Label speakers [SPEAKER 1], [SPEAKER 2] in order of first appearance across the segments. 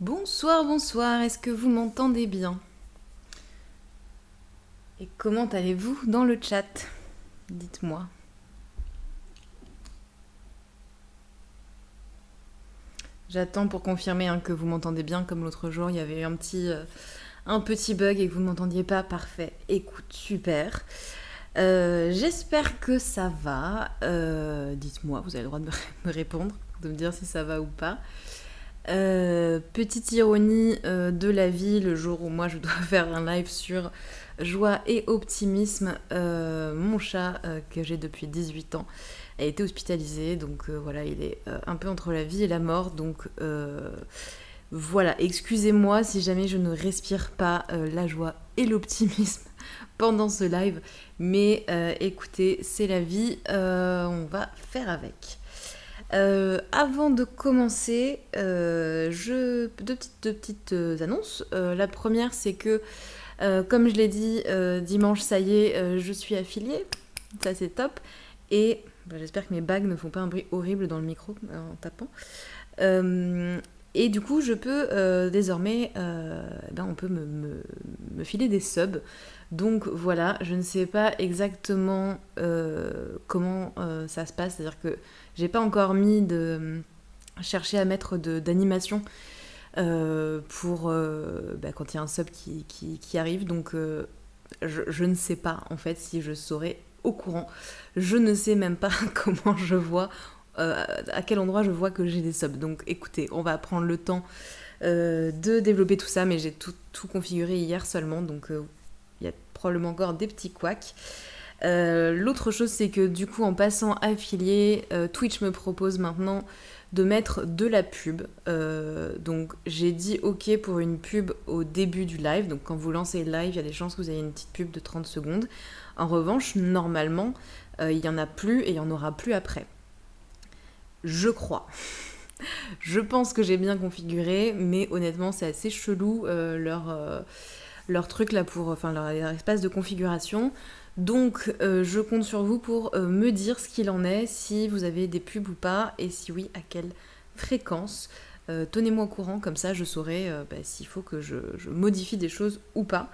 [SPEAKER 1] Bonsoir, bonsoir, est-ce que vous m'entendez bien? Et comment allez-vous dans le chat? Dites-moi. J'attends pour confirmer que vous m'entendez bien, comme l'autre jour, il y avait eu un petit bug et que vous ne m'entendiez pas. Parfait, écoute, super. J'espère que ça va. Dites-moi, vous avez le droit de me répondre, de me dire si ça va ou pas. Petite ironie de la vie, le jour où moi je dois faire un live sur joie et optimisme, mon chat que j'ai depuis 18 ans a été hospitalisé, donc voilà, il est un peu entre la vie et la mort, donc voilà, excusez-moi si jamais je ne respire pas la joie et l'optimisme pendant ce live, mais écoutez, c'est la vie, on va faire avec. Avant de commencer, deux petites annonces. La première, c'est que, comme je l'ai dit, dimanche, ça y est, je suis affiliée. Ça, c'est top. Et j'espère que mes bagues ne font pas un bruit horrible dans le micro en tapant. Euh, et du coup, je peux désormais, on peut me filer des subs. Donc voilà, je ne sais pas exactement comment ça se passe. C'est-à-dire que j'ai pas encore mis de chercher à mettre d'animation pour quand il y a un sub qui arrive. Donc je ne sais pas en fait si je serai au courant. Je ne sais même pas comment je vois, à quel endroit je vois que j'ai des subs. Donc écoutez, on va prendre le temps de développer tout ça, mais j'ai tout configuré hier seulement, donc il y a probablement encore des petits couacs. L'autre chose, c'est que du coup, en passant affilié, Twitch me propose maintenant de mettre de la pub. Donc j'ai dit OK pour une pub au début du live. Donc quand vous lancez le live, il y a des chances que vous ayez une petite pub de 30 secondes. En revanche, normalement, il n'y en a plus et il n'y en aura plus après. Je crois. Je pense que j'ai bien configuré, mais honnêtement, c'est assez chelou leur truc là leur espace de configuration. Donc, je compte sur vous pour me dire ce qu'il en est, si vous avez des pubs ou pas, et si oui, à quelle fréquence. Tenez-moi au courant, comme ça je saurai s'il faut que je modifie des choses ou pas.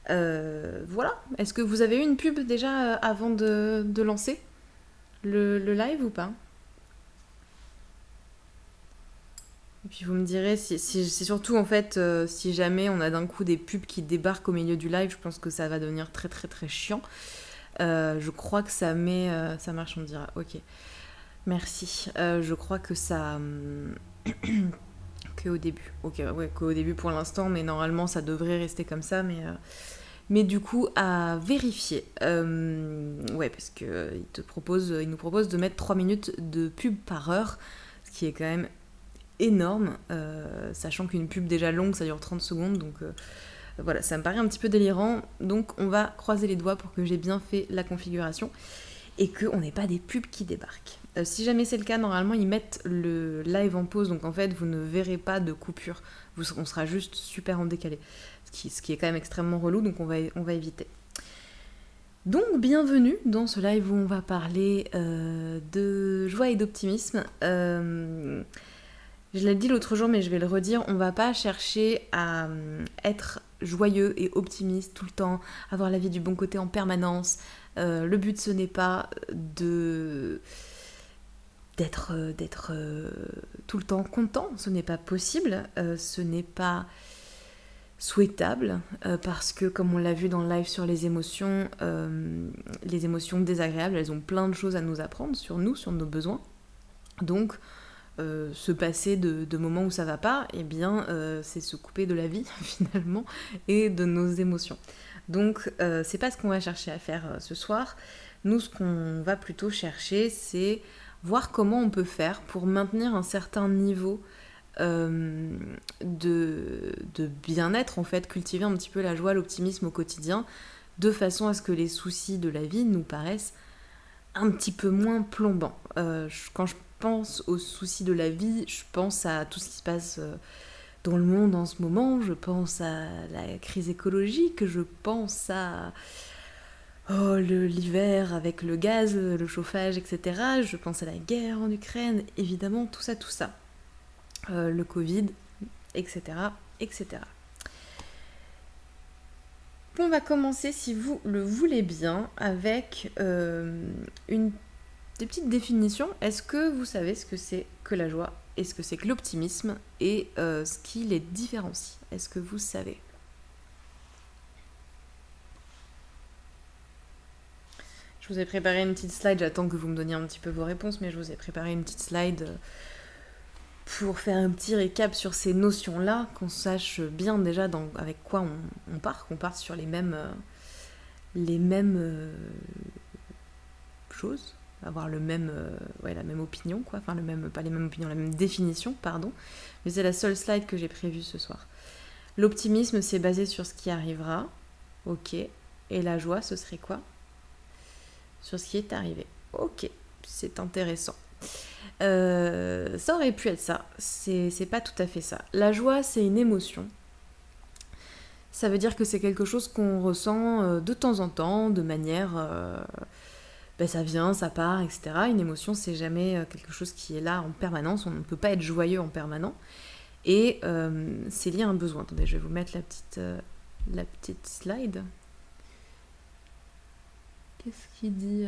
[SPEAKER 1] Voilà. Est-ce que vous avez eu une pub déjà avant de lancer le live ou pas? Et puis vous me direz, c'est surtout en fait, si jamais on a d'un coup des pubs qui débarquent au milieu du live, je pense que ça va devenir très très très chiant. Je crois que ça marche, on me dira. Ok, merci. Je crois que ça... que au début. Ok, ouais, qu'au début pour l'instant, mais normalement ça devrait rester comme ça, mais du coup à vérifier. Ouais, parce que il nous propose de mettre 3 minutes de pub par heure, ce qui est quand même énorme, sachant qu'une pub déjà longue ça dure 30 secondes, donc voilà, ça me paraît un petit peu délirant, donc on va croiser les doigts pour que j'ai bien fait la configuration et qu'on n'ait pas des pubs qui débarquent. Si jamais c'est le cas, normalement ils mettent le live en pause, donc en fait vous ne verrez pas de coupure, on sera juste super en décalé, ce qui est quand même extrêmement relou, donc on va éviter. Donc bienvenue dans ce live où on va parler de joie et d'optimisme. Je l'ai dit l'autre jour, mais je vais le redire, on va pas chercher à être joyeux et optimiste tout le temps, avoir la vie du bon côté en permanence. Le but, ce n'est pas d'être tout le temps content, ce n'est pas possible, ce n'est pas souhaitable, parce que comme on l'a vu dans le live sur les émotions désagréables, elles ont plein de choses à nous apprendre sur nous, sur nos besoins. Donc, se passer de moments où ça va pas, eh bien, c'est se couper de la vie finalement et de nos émotions. Donc, c'est pas ce qu'on va chercher à faire ce soir. Nous, ce qu'on va plutôt chercher, c'est voir comment on peut faire pour maintenir un certain niveau de bien-être, en fait, cultiver un petit peu la joie, l'optimisme au quotidien, de façon à ce que les soucis de la vie nous paraissent un petit peu moins plombants. Quand je pense aux soucis de la vie, je pense à tout ce qui se passe dans le monde en ce moment, je pense à la crise écologique, je pense à l'hiver avec le gaz, le chauffage, etc. Je pense à la guerre en Ukraine, évidemment, tout ça. Le Covid, etc., etc. On va commencer, si vous le voulez bien, avec des petites définitions. Est-ce que vous savez ce que c'est que la joie? Est-ce que c'est que l'optimisme? Et ce qui les différencie? Est-ce que vous savez? Je vous ai préparé une petite slide, j'attends que vous me donniez un petit peu vos réponses, mais je vous ai préparé une petite slide pour faire un petit récap sur ces notions-là, qu'on sache bien déjà avec quoi on part, qu'on parte sur les mêmes choses, avoir la même opinion, quoi. Enfin, pas les mêmes opinions, la même définition, pardon. Mais c'est la seule slide que j'ai prévue ce soir. L'optimisme, c'est basé sur ce qui arrivera, ok. Et la joie, ce serait quoi? Sur ce qui est arrivé. Ok, c'est intéressant. Ça aurait pu être ça. C'est pas tout à fait ça. La joie, c'est une émotion. Ça veut dire que c'est quelque chose qu'on ressent de temps en temps, de manière... ça vient, ça part, etc. Une émotion, c'est jamais quelque chose qui est là en permanence. On ne peut pas être joyeux en permanence. Et c'est lié à un besoin. Attendez, je vais vous mettre la petite slide. Qu'est-ce qu'il dit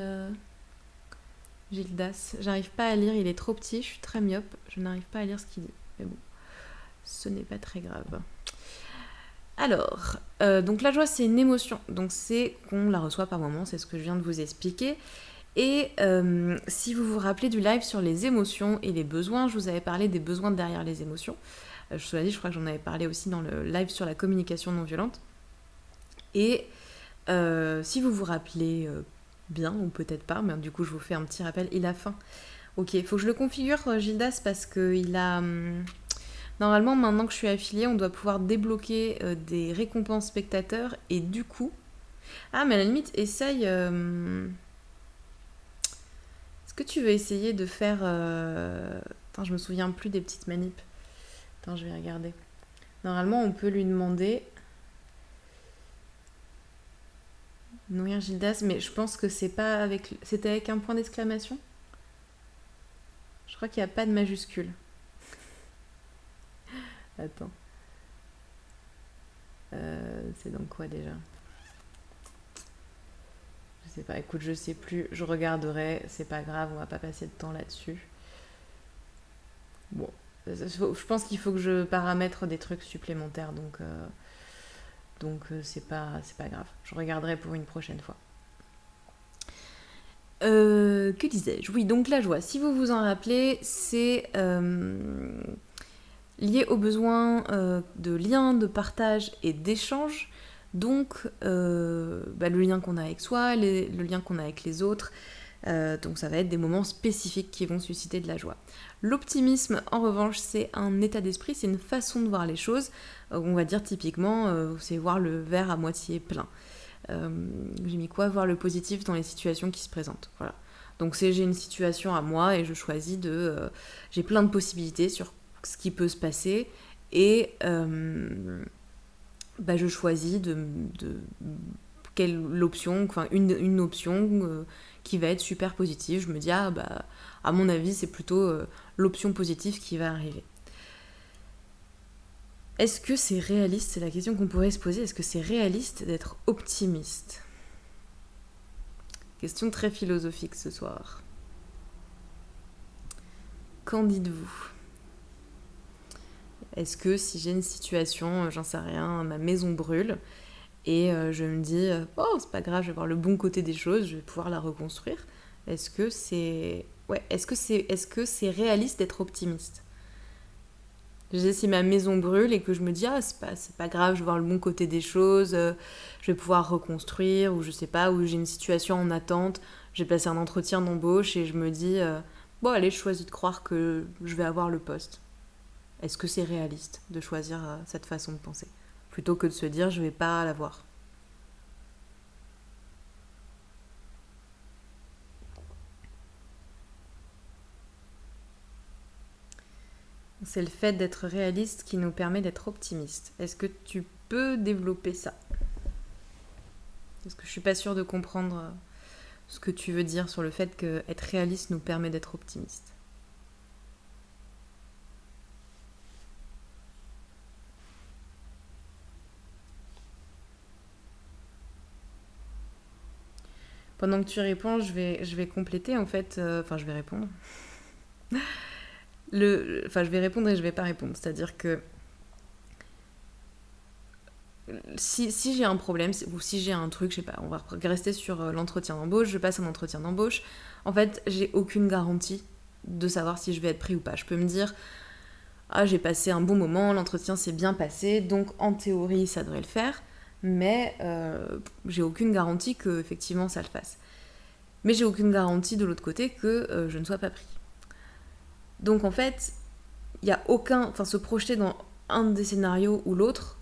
[SPEAKER 1] Gildas? J'arrive pas à lire, il est trop petit, je suis très myope. Je n'arrive pas à lire ce qu'il dit. Mais bon, ce n'est pas très grave. Alors, donc la joie, c'est une émotion. Donc c'est qu'on la reçoit par moment, c'est ce que je viens de vous expliquer. Et si vous vous rappelez du live sur les émotions et les besoins, je vous avais parlé des besoins derrière les émotions. Je vous l'ai dit, je crois que j'en avais parlé aussi dans le live sur la communication non violente. Et si vous vous rappelez bien, ou peut-être pas, mais du coup je vous fais un petit rappel, il a faim. Ok, il faut que je le configure, Gildas, parce qu'il a... Normalement, maintenant que je suis affiliée, on doit pouvoir débloquer des récompenses spectateurs, et du coup... Ah, mais à la limite, essaye... Est-ce que tu veux essayer de faire... Attends, je me souviens plus des petites manips. Attends, je vais regarder. Normalement, on peut lui demander... Nourrir Gildas, mais je pense que c'est pas avec... C'était avec un point d'exclamation? Je crois qu'il n'y a pas de majuscule. Attends. C'est dans quoi déjà? Je sais pas, écoute, je sais plus. Je regarderai, c'est pas grave, on va pas passer de temps là-dessus. Bon, je pense qu'il faut que je paramètre des trucs supplémentaires, donc c'est pas grave. Je regarderai pour une prochaine fois. Que disais-je? Oui, donc la joie, si vous vous en rappelez, c'est lié aux besoins de lien, de partage et d'échange. Donc, le lien qu'on a avec soi, le lien qu'on a avec les autres. Donc ça va être des moments spécifiques qui vont susciter de la joie. L'optimisme, en revanche, c'est un état d'esprit, c'est une façon de voir les choses. On va dire typiquement, c'est voir le verre à moitié plein. J'ai mis quoi? Voir le positif dans les situations qui se présentent. Voilà. Donc j'ai une situation à moi et je choisis j'ai plein de possibilités sur ce qui peut se passer et je choisis quelle option, enfin une option qui va être super positive. Je me dis à mon avis c'est plutôt l'option positive qui va arriver. Est-ce que c'est réaliste? C'est la question qu'on pourrait se poser. Est-ce que c'est réaliste d'être optimiste? Question très philosophique ce soir. Qu'en dites-vous? Est-ce que si j'ai une situation, j'en sais rien, ma maison brûle, et je me dis, c'est pas grave, je vais voir le bon côté des choses, je vais pouvoir la reconstruire. Est-ce que c'est réaliste d'être optimiste? Je disais, si ma maison brûle et que je me dis, c'est pas grave, je vais voir le bon côté des choses, je vais pouvoir reconstruire, ou je sais pas, ou j'ai une situation en attente, j'ai passé un entretien d'embauche et je me dis, allez, je choisis de croire que je vais avoir le poste. Est-ce que c'est réaliste de choisir cette façon de penser, plutôt que de se dire, je vais pas l'avoir? C'est le fait d'être réaliste qui nous permet d'être optimiste. Est-ce que tu peux développer ça? Parce que je suis pas sûre de comprendre ce que tu veux dire sur le fait qu'être réaliste nous permet d'être optimiste. Pendant que tu réponds, je vais compléter en fait. Enfin, je vais répondre. Enfin, je vais répondre et je vais pas répondre. C'est-à-dire que si j'ai un problème ou si j'ai un truc, je sais pas, on va rester sur l'entretien d'embauche, je passe un entretien d'embauche. En fait, j'ai aucune garantie de savoir si je vais être pris ou pas. Je peux me dire, ah, j'ai passé un bon moment, l'entretien s'est bien passé, donc en théorie, ça devrait le faire, mais j'ai aucune garantie que effectivement ça le fasse. Mais j'ai aucune garantie de l'autre côté que je ne sois pas pris. Donc en fait, il y a aucun, enfin se projeter dans un des scénarios ou l'autre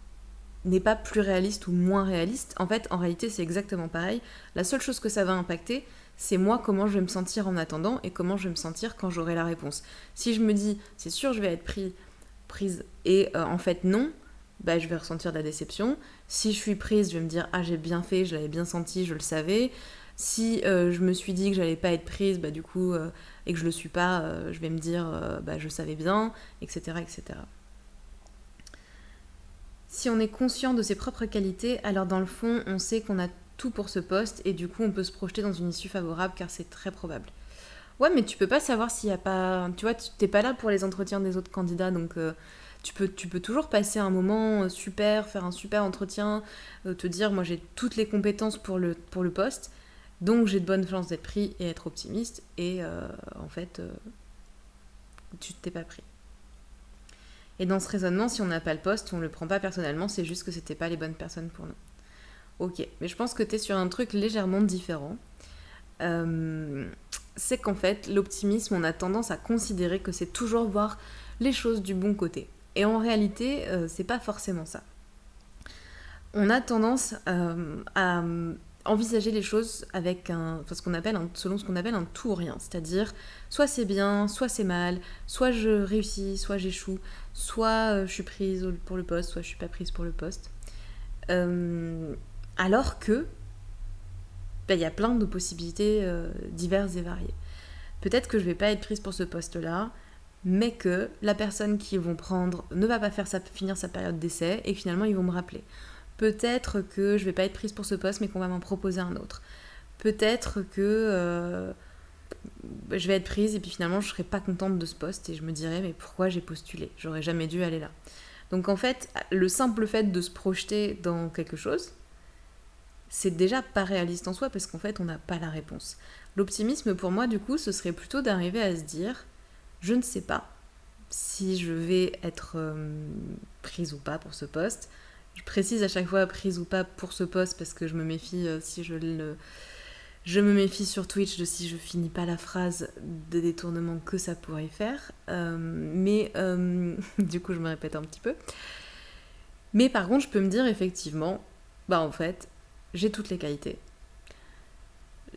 [SPEAKER 1] n'est pas plus réaliste ou moins réaliste. En fait, en réalité, c'est exactement pareil. La seule chose que ça va impacter, c'est moi comment je vais me sentir en attendant et comment je vais me sentir quand j'aurai la réponse. Si je me dis, c'est sûr, je vais être prise et en fait non, bah, je vais ressentir de la déception. Si je suis prise, je vais me dire, ah j'ai bien fait, je l'avais bien senti, je le savais. Si je me suis dit que j'allais pas être prise, bah, du coup, et que je le suis pas, je vais me dire, bah, je savais bien, etc., etc. Si on est conscient de ses propres qualités, alors dans le fond, on sait qu'on a tout pour ce poste et du coup, on peut se projeter dans une issue favorable car c'est très probable. Ouais, mais tu peux pas savoir s'il y a pas... Tu vois, t'es pas là pour les entretiens des autres candidats, donc tu peux toujours passer un moment super, faire un super entretien, te dire, moi j'ai toutes les compétences pour le poste, donc j'ai de bonnes chances d'être pris et être optimiste, et en fait, tu t'es pas pris. Et dans ce raisonnement, si on n'a pas le poste, on le prend pas personnellement, c'est juste que c'était pas les bonnes personnes pour nous. Ok, mais je pense que t'es sur un truc légèrement différent. C'est qu'en fait, l'optimisme, on a tendance à considérer que c'est toujours voir les choses du bon côté. Et en réalité, c'est pas forcément ça. On a tendance à envisager les choses avec selon ce qu'on appelle un tout ou rien. C'est-à-dire, soit c'est bien, soit c'est mal, soit je réussis, soit j'échoue, soit je suis prise pour le poste, soit je suis pas prise pour le poste. Alors que il y a plein de possibilités diverses et variées. Peut-être que je vais pas être prise pour ce poste-là, mais que la personne qu'ils vont prendre ne va pas finir sa période d'essai et que finalement ils vont me rappeler. Peut-être que je vais pas être prise pour ce poste, mais qu'on va m'en proposer un autre. Peut-être que je vais être prise et puis finalement je serai pas contente de ce poste et je me dirai mais pourquoi j'ai postulé ? J'aurais jamais dû aller là. Donc en fait, le simple fait de se projeter dans quelque chose, c'est déjà pas réaliste en soi parce qu'en fait on n'a pas la réponse. L'optimisme pour moi du coup ce serait plutôt d'arriver à se dire je ne sais pas si je vais être prise ou pas pour ce poste. Je précise à chaque fois prise ou pas pour ce poste parce que je me méfie je me méfie sur Twitch de si je finis pas la phrase de détournement que ça pourrait faire. Mais du coup je me répète un petit peu. Mais par contre je peux me dire effectivement bah en fait j'ai toutes les qualités.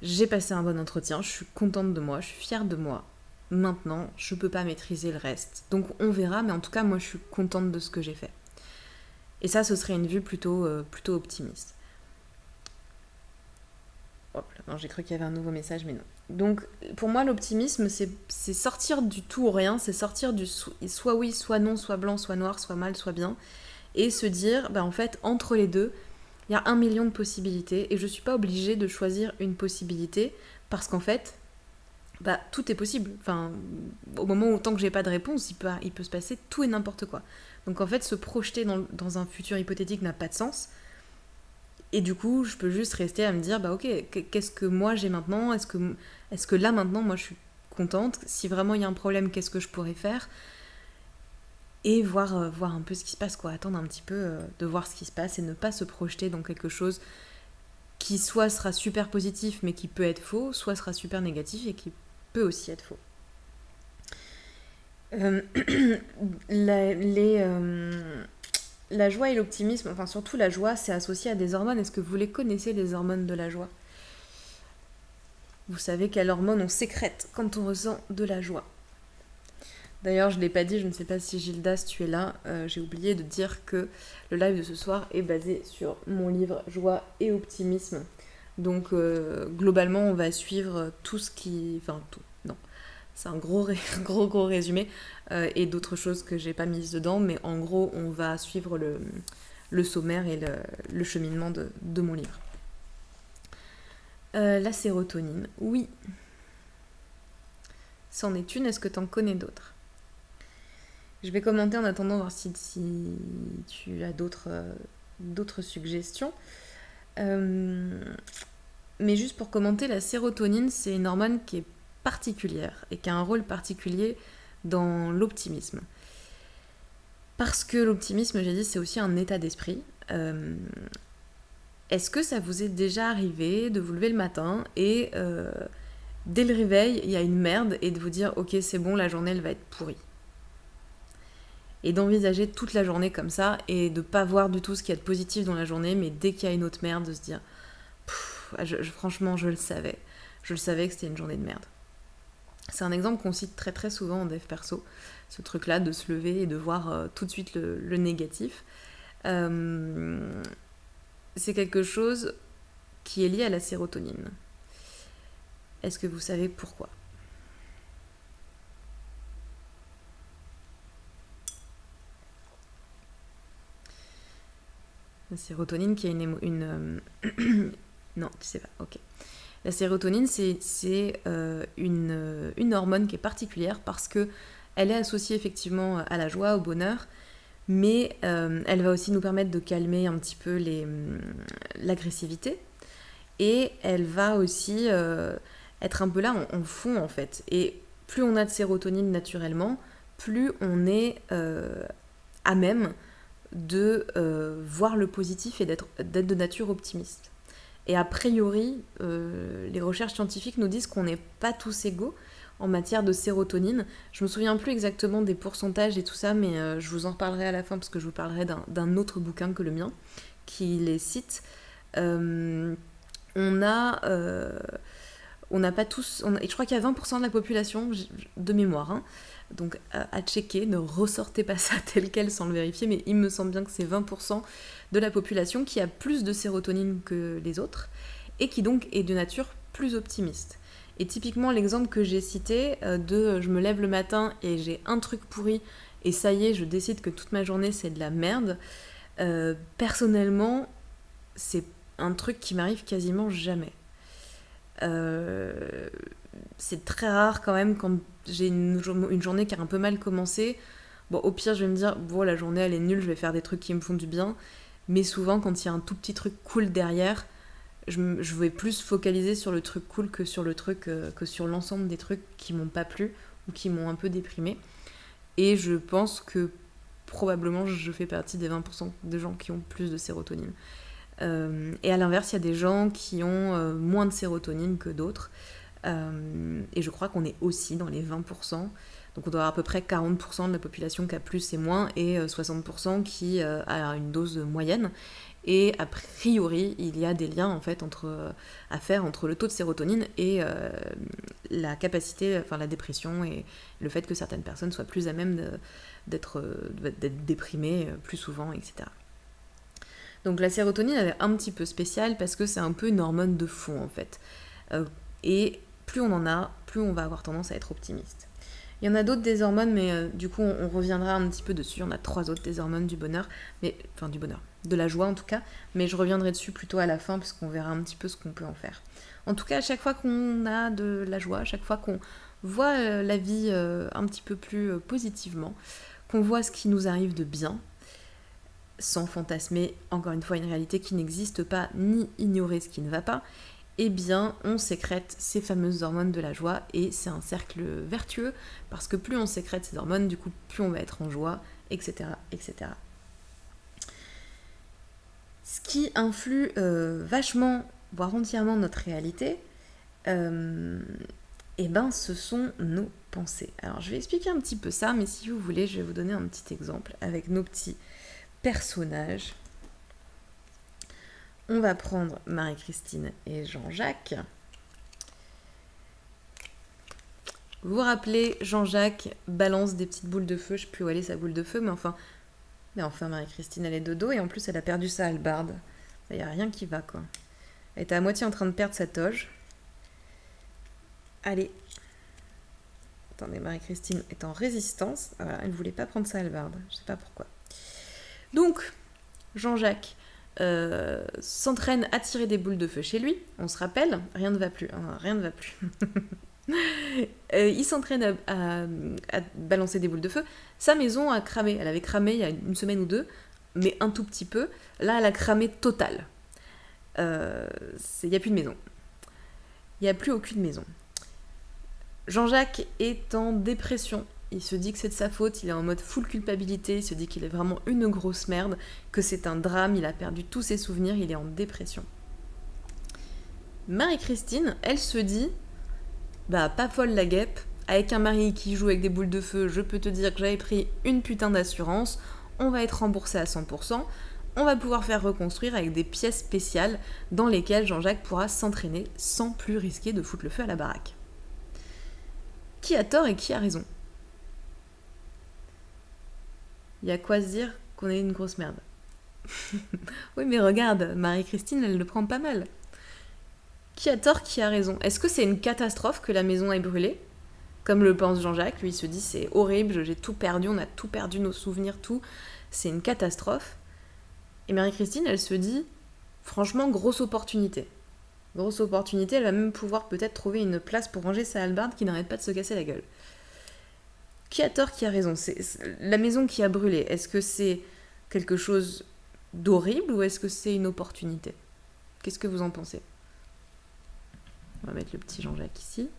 [SPEAKER 1] J'ai passé un bon entretien, je suis contente de moi, je suis fière de moi. Maintenant, je peux pas maîtriser le reste. Donc on verra, mais en tout cas, moi je suis contente de ce que j'ai fait. Et ça, ce serait une vue plutôt optimiste. Oh, non, j'ai cru qu'il y avait un nouveau message, mais non. Donc pour moi, l'optimisme, c'est sortir du tout ou rien, c'est sortir du soit oui, soit non, soit blanc, soit noir, soit mal, soit bien, et se dire, bah en fait, entre les deux, il y a 1 million de possibilités et je suis pas obligée de choisir une possibilité parce qu'en fait, bah, tout est possible. Enfin, au moment où tant que j'ai pas de réponse, il peut se passer tout et n'importe quoi. Donc en fait, se projeter dans un futur hypothétique n'a pas de sens. Et du coup, je peux juste rester à me dire, bah ok, qu'est-ce que moi j'ai maintenant ? Est-ce que là maintenant, moi je suis contente ? Si vraiment il y a un problème, qu'est-ce que je pourrais faire ? Et voir un peu ce qui se passe, quoi. Attendre un petit peu de voir ce qui se passe et ne pas se projeter dans quelque chose qui soit sera super positif mais qui peut être faux, soit sera super négatif et qui peut aussi être faux. La joie et l'optimisme, enfin surtout la joie, c'est associé à des hormones. Est-ce que vous les connaissez, les hormones de la joie ? Vous savez quelle hormone on sécrète quand on ressent de la joie ? D'ailleurs, je ne l'ai pas dit, je ne sais pas si Gildas, tu es là. J'ai oublié de dire que le live de ce soir est basé sur mon livre Joie et optimisme. Donc, globalement, on va suivre tout ce qui... Enfin, tout. Non. C'est un gros résumé. Et d'autres choses que j'ai pas mises dedans. Mais en gros, on va suivre le sommaire et le cheminement de mon livre. La sérotonine, oui. C'en est une, est-ce que t'en connais d'autres? Je vais commenter en attendant, voir si tu as d'autres suggestions. Mais juste pour commenter, la sérotonine, c'est une hormone qui est particulière et qui a un rôle particulier dans l'optimisme. Parce que l'optimisme, j'ai dit, c'est aussi un état d'esprit. Est-ce que ça vous est déjà arrivé de vous lever le matin et dès le réveil, il y a une merde et de vous dire « Ok, c'est bon, la journée, elle va être pourrie ». Et d'envisager toute la journée comme ça et de pas voir du tout ce qu'il y a de positif dans la journée, mais dès qu'il y a une autre merde, de se dire franchement, je le savais. Je le savais que c'était une journée de merde. C'est un exemple qu'on cite très très souvent en dev perso, ce truc-là de se lever et de voir tout de suite le négatif. C'est quelque chose qui est lié à la sérotonine. Est-ce que vous savez pourquoi ? La sérotonine qui a non, tu sais pas, ok. La sérotonine, c'est une hormone qui est particulière parce que elle est associée effectivement à la joie, au bonheur, mais elle va aussi nous permettre de calmer un petit peu l'agressivité, et elle va aussi être un peu là en fond en fait. Et plus on a de sérotonine naturellement, plus on est à même de voir le positif et d'être de nature optimiste. Et a priori, les recherches scientifiques nous disent qu'on n'est pas tous égaux en matière de sérotonine. Je me souviens plus exactement des pourcentages et tout ça, mais je vous en reparlerai à la fin parce que je vous parlerai d'un autre bouquin que le mien qui les cite. On n'a pas tous... et je crois qu'il y a 20% de la population, de mémoire, hein, donc à checker, ne ressortez pas ça tel quel sans le vérifier, mais il me semble bien que c'est 20% de la population qui a plus de sérotonine que les autres, et qui donc est de nature plus optimiste. Et typiquement l'exemple que j'ai cité de je me lève le matin et j'ai un truc pourri, et ça y est, je décide que toute ma journée c'est de la merde, personnellement, c'est un truc qui m'arrive quasiment jamais. C'est très rare quand même quand j'ai une journée qui a un peu mal commencé. Bon, au pire, je vais me dire, bon, la journée elle est nulle, je vais faire des trucs qui me font du bien. Mais souvent, quand il y a un tout petit truc cool derrière, je vais plus focaliser sur le truc cool que sur l'ensemble des trucs qui m'ont pas plu ou qui m'ont un peu déprimé. Et je pense que probablement je fais partie des 20% de gens qui ont plus de sérotonine. Et à l'inverse, il y a des gens qui ont moins de sérotonine que d'autres. Et je crois qu'on est aussi dans les 20%. Donc on doit avoir à peu près 40% de la population qui a plus et moins, et 60% qui a une dose moyenne. Et a priori, il y a des liens en fait à faire entre le taux de sérotonine et la capacité, enfin la dépression, et le fait que certaines personnes soient plus à même d'être déprimées plus souvent, etc. Donc la sérotonine, elle est un petit peu spéciale parce que c'est un peu une hormone de fond en fait. Et plus on en a, plus on va avoir tendance à être optimiste. Il y en a d'autres des hormones, mais du coup on reviendra un petit peu dessus. Il y en a 3 autres des hormones du bonheur, du bonheur, de la joie en tout cas, mais je reviendrai dessus plutôt à la fin parce qu'on verra un petit peu ce qu'on peut en faire. En tout cas, à chaque fois qu'on a de la joie, à chaque fois qu'on voit la vie un petit peu plus positivement, qu'on voit ce qui nous arrive de bien, sans fantasmer encore une fois une réalité qui n'existe pas, ni ignorer ce qui ne va pas, eh bien on sécrète ces fameuses hormones de la joie, et c'est un cercle vertueux parce que plus on sécrète ces hormones, du coup plus on va être en joie, etc. etc. Ce qui influe vachement, voire entièrement notre réalité, ce sont nos pensées. Alors je vais expliquer un petit peu ça, mais si vous voulez, je vais vous donner un petit exemple avec nos petits personnages. On va prendre Marie-Christine et Jean-Jacques. Vous vous rappelez, Jean-Jacques balance des petites boules de feu, je sais plus où elle est sa boule de feu, mais enfin Marie-Christine elle est de dos, et en plus elle a perdu sa hallebarde. Il n'y a rien qui va quoi. Elle était à moitié en train de perdre sa toge. Allez. Attendez, Marie-Christine est en résistance. Voilà, elle ne voulait pas prendre sa hallebarde, je sais pas pourquoi. Donc, Jean-Jacques s'entraîne à tirer des boules de feu chez lui. On se rappelle, rien ne va plus, hein, rien ne va plus. Il s'entraîne à balancer des boules de feu. Sa maison a cramé. Elle avait cramé il y a une semaine ou deux, mais un tout petit peu. Là, elle a cramé total. Il n'y a plus de maison. Il n'y a plus aucune maison. Jean-Jacques est en dépression. Il se dit que c'est de sa faute, il est en mode full culpabilité, il se dit qu'il est vraiment une grosse merde, que c'est un drame, il a perdu tous ses souvenirs, il est en dépression. Marie-Christine, elle se dit, pas folle la guêpe, avec un mari qui joue avec des boules de feu, je peux te dire que j'avais pris une putain d'assurance, on va être remboursé à 100%, on va pouvoir faire reconstruire avec des pièces spéciales dans lesquelles Jean-Jacques pourra s'entraîner sans plus risquer de foutre le feu à la baraque. Qui a tort et qui a raison ? Il y a quoi se dire qu'on est une grosse merde. Oui, mais regarde, Marie-Christine, elle le prend pas mal. Qui a tort, qui a raison ? Est-ce que c'est une catastrophe que la maison ait brûlé ? Comme le pense Jean-Jacques, lui il se dit c'est horrible, j'ai tout perdu, on a tout perdu, nos souvenirs, tout. C'est une catastrophe. Et Marie-Christine, elle se dit, franchement, grosse opportunité. Grosse opportunité, elle va même pouvoir peut-être trouver une place pour ranger sa hallebarde qui n'arrête pas de se casser la gueule. Qui a tort, qui a raison ? C'est la maison qui a brûlé, est-ce que c'est quelque chose d'horrible ou est-ce que c'est une opportunité ? Qu'est-ce que vous en pensez ? On va mettre le petit Jean-Jacques ici.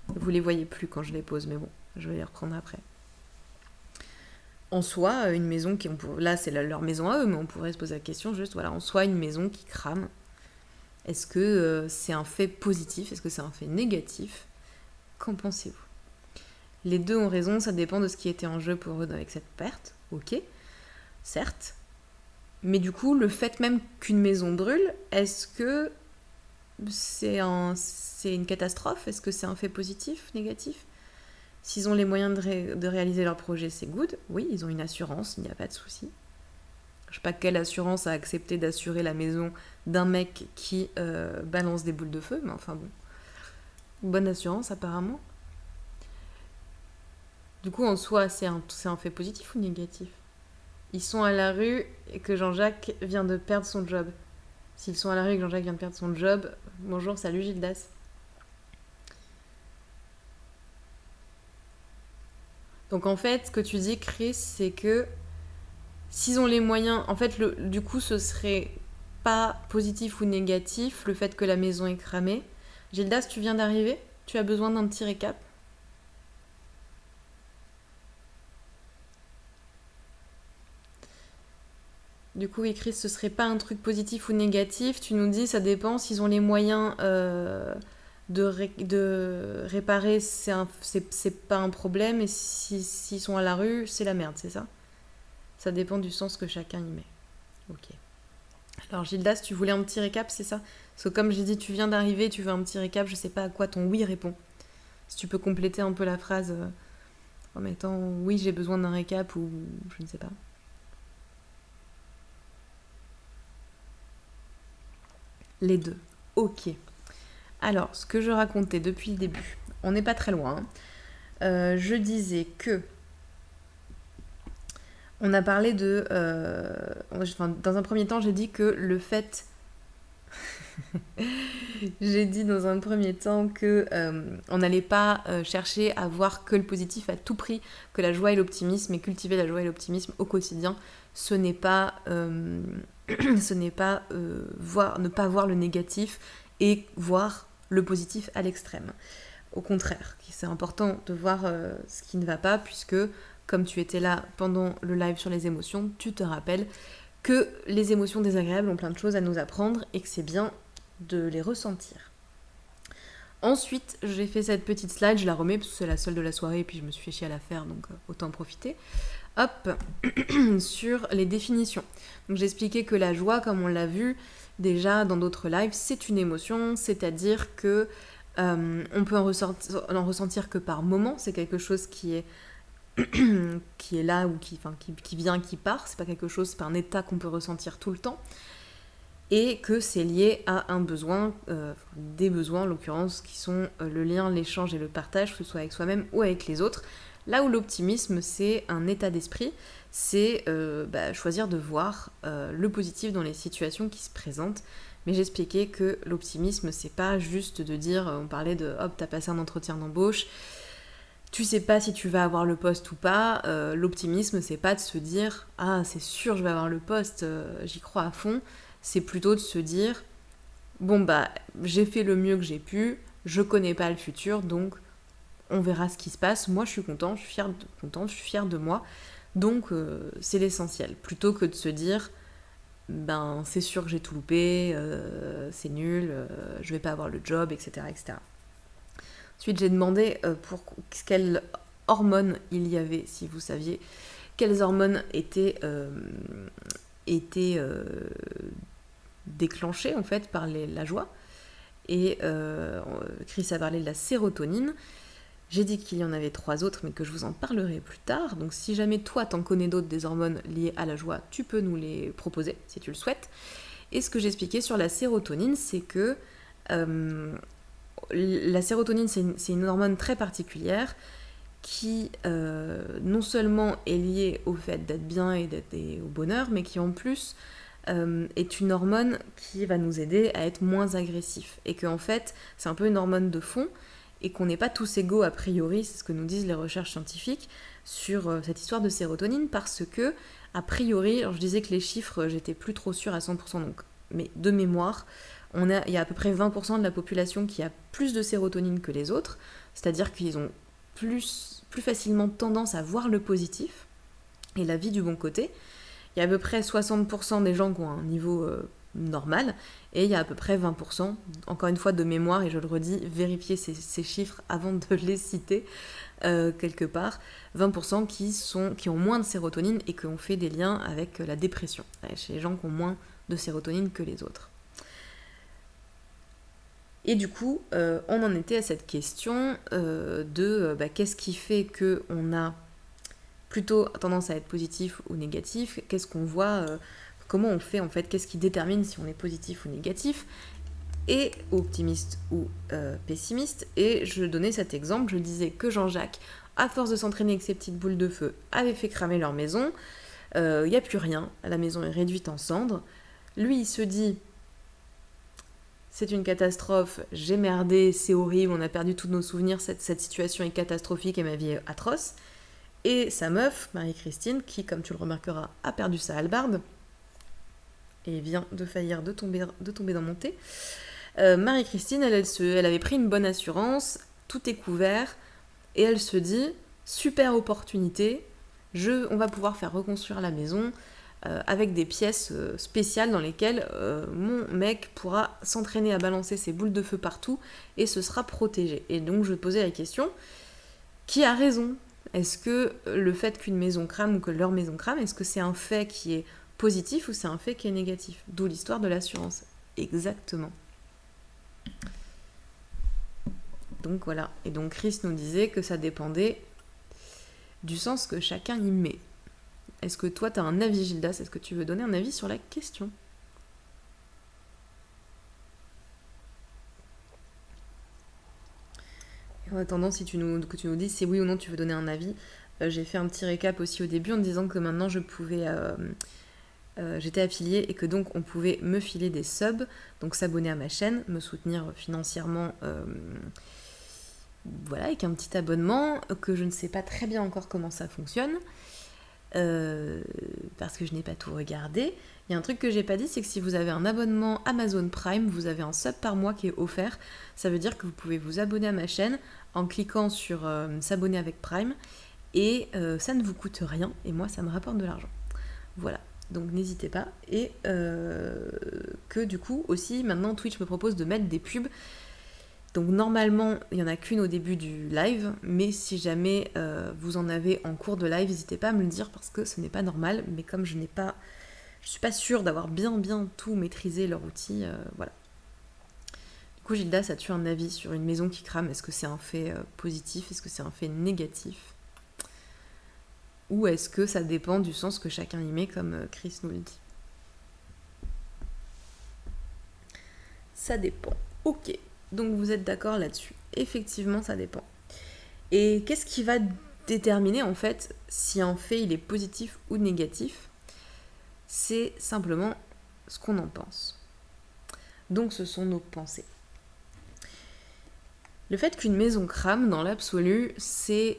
[SPEAKER 1] Vous les voyez plus quand je les pose, mais bon, je vais les reprendre après. En soi, une maison qui... Là, c'est leur maison à eux, mais on pourrait se poser la question juste, voilà, en soi, une maison qui crame. Est-ce que c'est un fait positif ? Est-ce que c'est un fait négatif ? Qu'en pensez-vous ? Les deux ont raison, ça dépend de ce qui était en jeu pour eux avec cette perte, ok, certes. Mais du coup, le fait même qu'une maison brûle, est-ce que c'est une catastrophe ? Est-ce que c'est un fait positif, négatif ? S'ils ont les moyens de réaliser leur projet, c'est good. Oui, ils ont une assurance, il n'y a pas de souci. Je sais pas quelle assurance a accepté d'assurer la maison d'un mec qui balance des boules de feu, mais enfin bon. Bonne assurance apparemment. Du coup, en soi, c'est un fait positif ou négatif ? Ils sont à la rue et que Jean-Jacques vient de perdre son job. S'ils sont à la rue et que Jean-Jacques vient de perdre son job, bonjour, salut Gildas. Donc en fait, ce que tu dis, Chris, c'est que s'ils ont les moyens... En fait, du coup, ce serait pas positif ou négatif, le fait que la maison est cramée. Gildas, tu viens d'arriver ? Tu as besoin d'un petit récap ? Du coup, oui, Chris, ce serait pas un truc positif ou négatif. Tu nous dis, ça dépend. S'ils ont les moyens de réparer, c'est pas un problème. Et s'ils sont à la rue, c'est la merde, c'est ça ? Ça dépend du sens que chacun y met. Ok. Alors, Gildas, tu voulais un petit récap, c'est ça ? Parce que comme j'ai dit, tu viens d'arriver, tu veux un petit récap, je sais pas à quoi ton oui répond. Si tu peux compléter un peu la phrase en mettant oui, j'ai besoin d'un récap ou je ne sais pas. Les deux. Ok. Alors, ce que je racontais depuis le début, on n'est pas très loin. Je disais que on a parlé de... dans un premier temps, j'ai dit que le fait... j'ai dit dans un premier temps que on n'allait pas chercher à voir que le positif à tout prix, que la joie et l'optimisme, et cultiver la joie et l'optimisme au quotidien, ce n'est pas... ne pas voir le négatif et voir le positif à l'extrême. Au contraire, c'est important de voir ce qui ne va pas, puisque comme tu étais là pendant le live sur les émotions, tu te rappelles que les émotions désagréables ont plein de choses à nous apprendre et que c'est bien de les ressentir. Ensuite, j'ai fait cette petite slide, je la remets parce que c'est la seule de la soirée et puis je me suis fait chier à la faire, donc autant en profiter. Hop, sur les définitions. Donc j'ai expliqué que la joie, comme on l'a vu déjà dans d'autres lives, c'est une émotion, c'est-à-dire que on peut en ressentir que par moment, c'est quelque chose qui est là ou qui vient, qui part, c'est pas quelque chose, c'est pas un état qu'on peut ressentir tout le temps, et que c'est lié à un besoin, des besoins en l'occurrence, qui sont le lien, l'échange et le partage, que ce soit avec soi-même ou avec les autres. Là où l'optimisme, c'est un état d'esprit, c'est choisir de voir le positif dans les situations qui se présentent. Mais j'expliquais que l'optimisme, c'est pas juste de dire, on parlait de hop, t'as passé un entretien d'embauche, tu sais pas si tu vas avoir le poste ou pas. L'optimisme, c'est pas de se dire ah, c'est sûr, je vais avoir le poste, j'y crois à fond. C'est plutôt de se dire bon, bah, j'ai fait le mieux que j'ai pu, je connais pas le futur, donc on verra ce qui se passe. Moi, je suis contente, je suis fière de moi. Donc, c'est l'essentiel. Plutôt que de se dire ben c'est sûr que j'ai tout loupé, c'est nul, je vais pas avoir le job, etc. etc. Ensuite, j'ai demandé pour quelles hormones il y avait, si vous saviez, quelles hormones étaient déclenchées en fait par la joie. Et Chris a parlé de la sérotonine. J'ai dit qu'il y en avait 3 autres, mais que je vous en parlerai plus tard. Donc si jamais toi t'en connais d'autres des hormones liées à la joie, tu peux nous les proposer si tu le souhaites. Et ce que j'expliquais sur la sérotonine, c'est que la sérotonine, c'est une hormone très particulière qui non seulement est liée au fait d'être bien et au bonheur, mais qui en plus est une hormone qui va nous aider à être moins agressif. Et qu'en fait, c'est un peu une hormone de fond, et qu'on n'est pas tous égaux a priori, c'est ce que nous disent les recherches scientifiques, sur cette histoire de sérotonine, parce que, a priori, alors je disais que les chiffres, j'étais plus trop sûre à 100%, donc, mais de mémoire, il y a à peu près 20% de la population qui a plus de sérotonine que les autres, c'est-à-dire qu'ils ont plus facilement tendance à voir le positif et la vie du bon côté. Il y a à peu près 60% des gens qui ont un niveau normal, et il y a à peu près 20%, encore une fois de mémoire, et je le redis, vérifiez ces chiffres avant de les citer quelque part, 20% qui ont moins de sérotonine et qui ont fait des liens avec la dépression, chez les gens qui ont moins de sérotonine que les autres. Et du coup, on en était à cette question de qu'est-ce qui fait qu'on a plutôt tendance à être positif ou négatif, qu'est-ce qu'on voit, comment on fait en fait, qu'est-ce qui détermine si on est positif ou négatif, et optimiste ou pessimiste. Et je donnais cet exemple, je disais que Jean-Jacques, à force de s'entraîner avec ses petites boules de feu, avait fait cramer leur maison, il n'y a plus rien, la maison est réduite en cendres. Lui, il se dit c'est une catastrophe, j'ai merdé, c'est horrible, on a perdu tous nos souvenirs, cette situation est catastrophique et ma vie est atroce. Et sa meuf, Marie-Christine, qui, comme tu le remarqueras, a perdu sa hallebarde et vient de faillir de tomber dans mon thé. Marie-Christine, elle avait pris une bonne assurance, tout est couvert, et elle se dit, super opportunité, on va pouvoir faire reconstruire la maison avec des pièces spéciales dans lesquelles mon mec pourra s'entraîner à balancer ses boules de feu partout et ce sera protégé. Et donc je posais la question, qui a raison ? Est-ce que le fait qu'une maison crame ou que leur maison crame, est-ce que c'est un fait qui est positif ou c'est un fait qui est négatif ? D'où l'histoire de l'assurance. Exactement. Donc voilà. Et donc Chris nous disait que ça dépendait du sens que chacun y met. Est-ce que toi, tu as un avis, Gildas ? Est-ce que tu veux donner un avis sur la question ? En attendant, que tu nous dises si oui ou non tu veux donner un avis, j'ai fait un petit récap aussi au début en disant que maintenant je pouvais... j'étais affiliée et que donc on pouvait me filer des subs, donc s'abonner à ma chaîne, me soutenir financièrement, voilà, avec un petit abonnement, que je ne sais pas très bien encore comment ça fonctionne, parce que je n'ai pas tout regardé. Il y a un truc que j'ai pas dit, c'est que si vous avez un abonnement Amazon Prime, vous avez un sub par mois qui est offert. Ça veut dire que vous pouvez vous abonner à ma chaîne en cliquant sur s'abonner avec Prime, et ça ne vous coûte rien, et moi ça me rapporte de l'argent. Voilà, donc n'hésitez pas. Et que du coup aussi, maintenant Twitch me propose de mettre des pubs. Donc normalement, il n'y en a qu'une au début du live, mais si jamais vous en avez en cours de live, n'hésitez pas à me le dire parce que ce n'est pas normal, mais comme je suis pas sûre d'avoir bien tout maîtrisé leur outil, voilà. Du coup, Gildas, as-tu un avis sur une maison qui crame ? Est-ce que c'est un fait positif ? Est-ce que c'est un fait négatif ? Ou est-ce que ça dépend du sens que chacun y met, comme Chris nous le dit ? Ça dépend. Ok. Donc vous êtes d'accord là-dessus. Effectivement, ça dépend. Et qu'est-ce qui va déterminer en fait si un fait il est positif ou négatif, c'est simplement ce qu'on en pense. Donc ce sont nos pensées. Le fait qu'une maison crame, dans l'absolu, c'est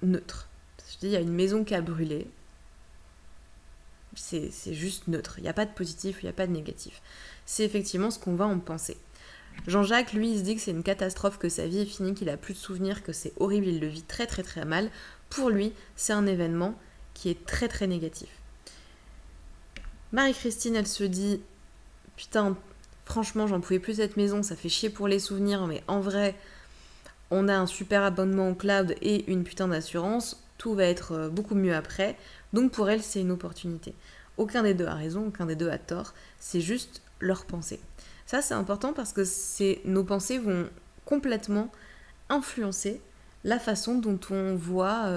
[SPEAKER 1] neutre. Je dis, il y a une maison qui a brûlé, c'est juste neutre. Il n'y a pas de positif, il n'y a pas de négatif. C'est effectivement ce qu'on va en penser. Jean-Jacques, lui, il se dit que c'est une catastrophe, que sa vie est finie, qu'il a plus de souvenirs, que c'est horrible, il le vit très très très mal. Pour lui, c'est un événement qui est très très négatif. Marie-Christine, elle se dit « Putain, franchement, j'en pouvais plus cette maison, ça fait chier pour les souvenirs, mais en vrai, on a un super abonnement au cloud et une putain d'assurance, tout va être beaucoup mieux après. » Donc pour elle, c'est une opportunité. Aucun des deux a raison, aucun des deux a tort, c'est juste leur pensée. Ça, c'est important parce que nos pensées vont complètement influencer la façon dont on voit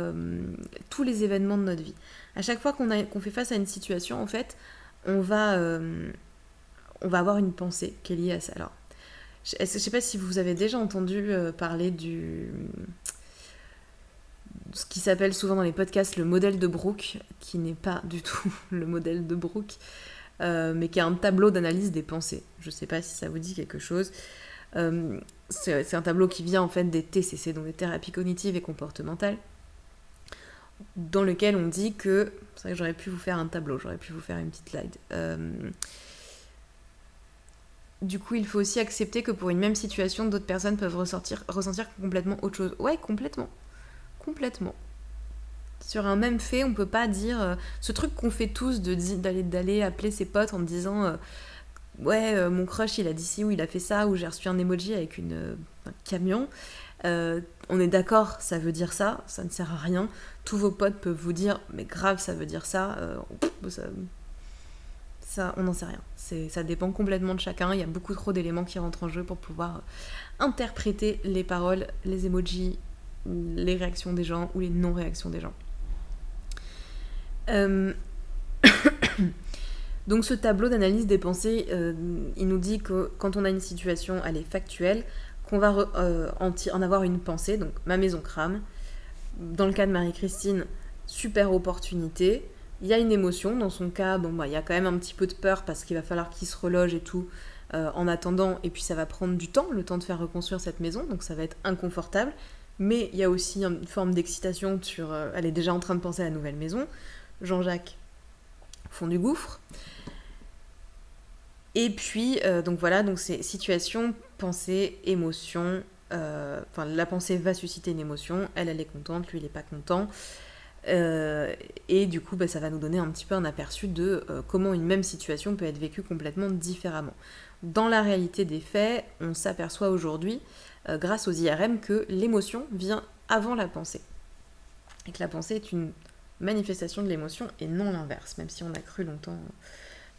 [SPEAKER 1] tous les événements de notre vie. À chaque fois qu'on fait face à une situation, en fait, on va avoir une pensée qui est liée à ça. Alors, je ne sais pas si vous avez déjà entendu parler ce qui s'appelle souvent dans les podcasts le modèle de Brooke, qui n'est pas du tout le modèle de Brooke, mais qui est un tableau d'analyse des pensées. Je ne sais pas si ça vous dit quelque chose. C'est un tableau qui vient en fait des TCC, donc des thérapies cognitives et comportementales, dans lequel on dit que... C'est vrai que j'aurais pu vous faire un tableau, j'aurais pu vous faire une petite slide. Du coup, il faut aussi accepter que pour une même situation, d'autres personnes peuvent ressentir complètement autre chose. Ouais, complètement. Sur un même fait, on peut pas dire... ce truc qu'on fait tous d'aller appeler ses potes en disant... mon crush il a dit ci ou il a fait ça, ou j'ai reçu un emoji avec un camion. On est d'accord, ça veut dire ça ne sert à rien. Tous vos potes peuvent vous dire mais grave ça veut dire ça, ça on n'en sait rien. Ça dépend complètement de chacun, il y a beaucoup trop d'éléments qui rentrent en jeu pour pouvoir interpréter les paroles, les emojis, les réactions des gens ou les non-réactions des gens. Donc ce tableau d'analyse des pensées, il nous dit que quand on a une situation, elle est factuelle, qu'on va en avoir une pensée, donc ma maison crame. Dans le cas de Marie-Christine, super opportunité. Il y a une émotion, dans son cas, il y a quand même un petit peu de peur parce qu'il va falloir qu'il se reloge et tout en attendant, et puis ça va prendre du temps, le temps de faire reconstruire cette maison, donc ça va être inconfortable. Mais il y a aussi une forme d'excitation sur... elle est déjà en train de penser à la nouvelle maison. Jean-Jacques, fond du gouffre. Et puis, donc c'est situation, pensée, émotion. La pensée va susciter une émotion, elle est contente, lui il est pas content. Et du coup, ça va nous donner un petit peu un aperçu de comment une même situation peut être vécue complètement différemment. Dans la réalité des faits, on s'aperçoit aujourd'hui, grâce aux IRM, que l'émotion vient avant la pensée. Et que la pensée est une manifestation de l'émotion et non l'inverse, même si on a cru longtemps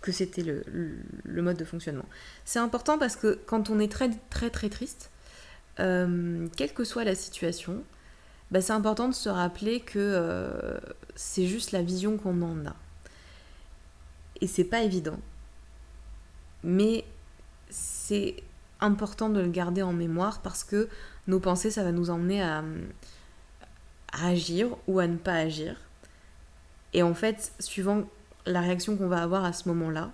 [SPEAKER 1] que c'était le mode de fonctionnement. C'est important parce que quand on est très très très triste, quelle que soit la situation, c'est important de se rappeler que c'est juste la vision qu'on en a. Et c'est pas évident. Mais c'est important de le garder en mémoire parce que nos pensées, ça va nous emmener à agir ou à ne pas agir. Et en fait, suivant la réaction qu'on va avoir à ce moment-là,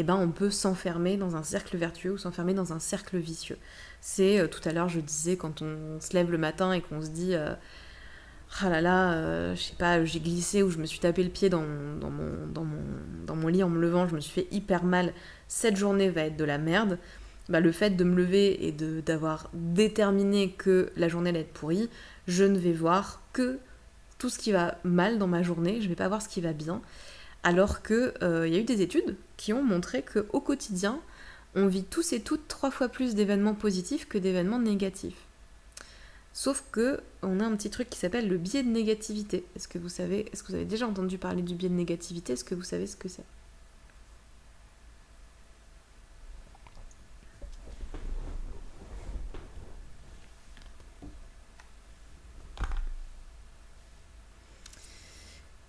[SPEAKER 1] on peut s'enfermer dans un cercle vertueux ou s'enfermer dans un cercle vicieux. C'est, tout à l'heure, je disais, quand on se lève le matin et qu'on se dit ah là là, je sais pas, j'ai glissé ou je me suis tapé le pied dans mon lit en me levant, je me suis fait hyper mal, cette journée va être de la merde. Le fait de me lever et d'avoir déterminé que la journée allait être pourrie, je ne vais voir que tout ce qui va mal dans ma journée, je ne vais pas voir ce qui va bien. Alors qu'il y a eu des études qui ont montré qu'au quotidien, on vit tous et toutes 3 fois plus d'événements positifs que d'événements négatifs. Sauf qu'on a un petit truc qui s'appelle le biais de négativité. Est-ce que vous avez déjà entendu parler du biais de négativité ? Est-ce que vous savez ce que c'est ?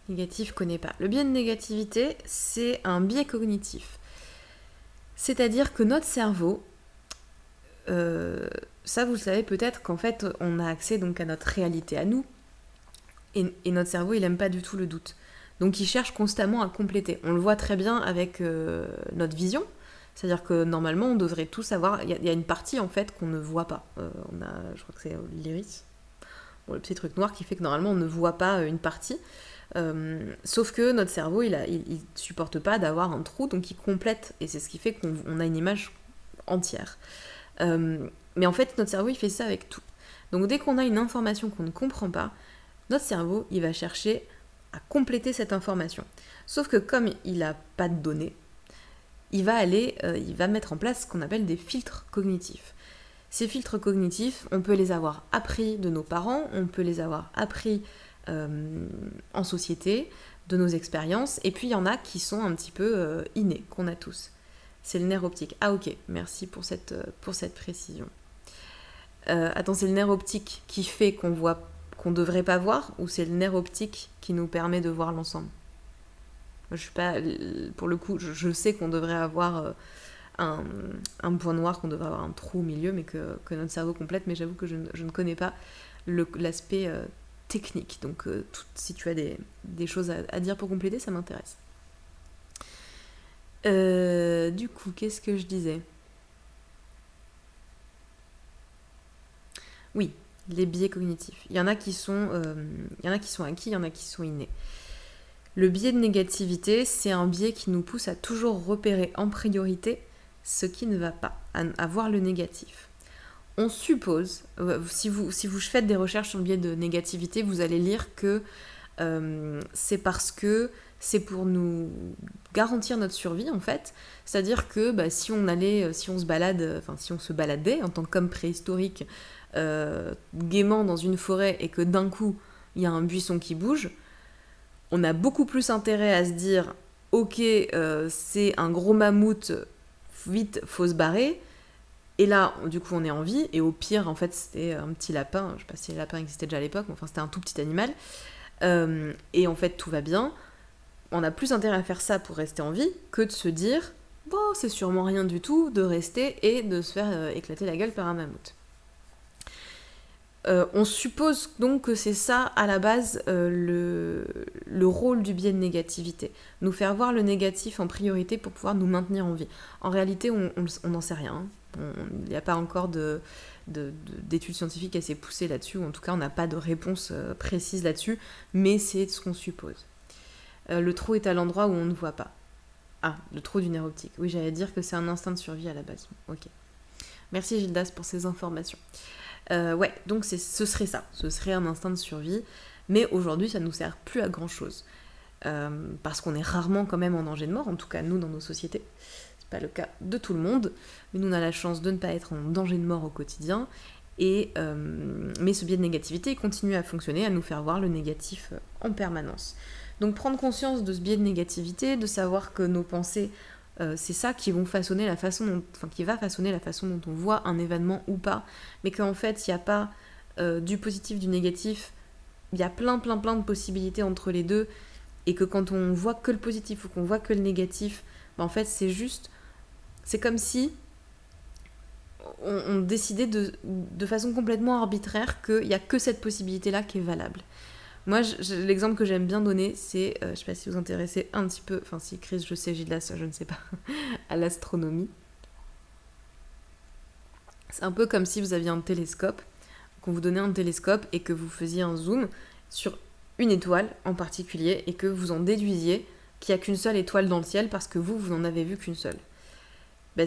[SPEAKER 1] Négatif, connais pas. Le biais de négativité, c'est un biais cognitif. C'est-à-dire que notre cerveau ça, vous le savez peut-être qu'en fait, on a accès donc à notre réalité à nous, et notre cerveau, il aime pas du tout le doute. Donc il cherche constamment à compléter. On le voit très bien avec notre vision, c'est-à-dire que normalement, on devrait tout savoir. Il y a une partie en fait qu'on ne voit pas. Je crois que c'est l'iris, le petit truc noir qui fait que normalement, on ne voit pas une partie. Sauf que notre cerveau, il supporte pas d'avoir un trou, donc il complète, et c'est ce qui fait qu'on a une image entière. Mais en fait, notre cerveau, il fait ça avec tout. Donc dès qu'on a une information qu'on ne comprend pas, notre cerveau, il va chercher à compléter cette information. Sauf que comme il n'a pas de données, il va mettre en place ce qu'on appelle des filtres cognitifs. Ces filtres cognitifs, on peut les avoir appris de nos parents, on peut les avoir appris en société, de nos expériences, et puis il y en a qui sont un petit peu innés, qu'on a tous. C'est le nerf optique. Ah ok, merci pour cette précision. Attends, c'est le nerf optique qui fait qu'on devrait pas voir, ou c'est le nerf optique qui nous permet de voir l'ensemble? Je suis pas, pour le coup, je sais qu'on devrait avoir un point noir, qu'on devrait avoir un trou au milieu, mais que notre cerveau complète, mais j'avoue que je ne connais pas l'aspect technique. Donc si tu as des choses à dire pour compléter, ça m'intéresse. Du coup, qu'est-ce que je disais? Oui, les biais cognitifs. Il y en a qui sont acquis, il y en a qui sont innés. Le biais de négativité, c'est un biais qui nous pousse à toujours repérer en priorité ce qui ne va pas, à voir le négatif. On suppose, si vous faites des recherches sur le biais de négativité, vous allez lire que c'est parce que c'est pour nous garantir notre survie en fait. C'est-à-dire que si on se baladait en tant qu'homme préhistorique gaiement dans une forêt et que d'un coup il y a un buisson qui bouge, on a beaucoup plus intérêt à se dire ok, c'est un gros mammouth, vite faut se barrer. Et là, du coup, on est en vie, et au pire, en fait, c'était un petit lapin, je sais pas si les lapins existaient déjà à l'époque, mais enfin, c'était un tout petit animal, et en fait, tout va bien. On a plus intérêt à faire ça pour rester en vie que de se dire bon, c'est sûrement rien du tout de rester et de se faire éclater la gueule par un mammouth. On suppose donc que c'est ça, à la base, le rôle du biais de négativité. Nous faire voir le négatif en priorité pour pouvoir nous maintenir en vie. En réalité, on n'en sait rien, hein. Il n'y a pas encore d'études scientifiques assez poussées là-dessus, ou en tout cas on n'a pas de réponse précise là-dessus, mais c'est ce qu'on suppose. Le trou est à l'endroit où on ne voit pas. Ah, le trou du nerf optique. Oui, j'allais dire que c'est un instinct de survie à la base. Ok. Merci Gildas pour ces informations. Ouais, donc ce serait ça. Ce serait un instinct de survie, mais aujourd'hui ça ne nous sert plus à grand-chose. Parce qu'on est rarement quand même en danger de mort, en tout cas nous dans nos sociétés. Pas le cas de tout le monde, mais nous on a la chance de ne pas être en danger de mort au quotidien, mais ce biais de négativité il continue à fonctionner, à nous faire voir le négatif en permanence. Donc prendre conscience de ce biais de négativité, de savoir que nos pensées, c'est ça qui va façonner la façon dont on voit un événement ou pas, mais qu'en fait il n'y a pas du positif, du négatif, il y a plein de possibilités entre les deux, et que quand on voit que le positif ou qu'on voit que le négatif, en fait c'est comme si on décidait de façon complètement arbitraire qu'il n'y a que cette possibilité-là qui est valable. Moi, l'exemple que j'aime bien donner, c'est, je ne sais pas si vous intéressez un petit peu, enfin si Chris, je sais, Gildas, je ne sais pas, à l'astronomie. C'est un peu comme si vous aviez un télescope, qu'on vous donnait un télescope et que vous faisiez un zoom sur une étoile en particulier et que vous en déduisiez qu'il n'y a qu'une seule étoile dans le ciel parce que vous n'en avez vu qu'une seule.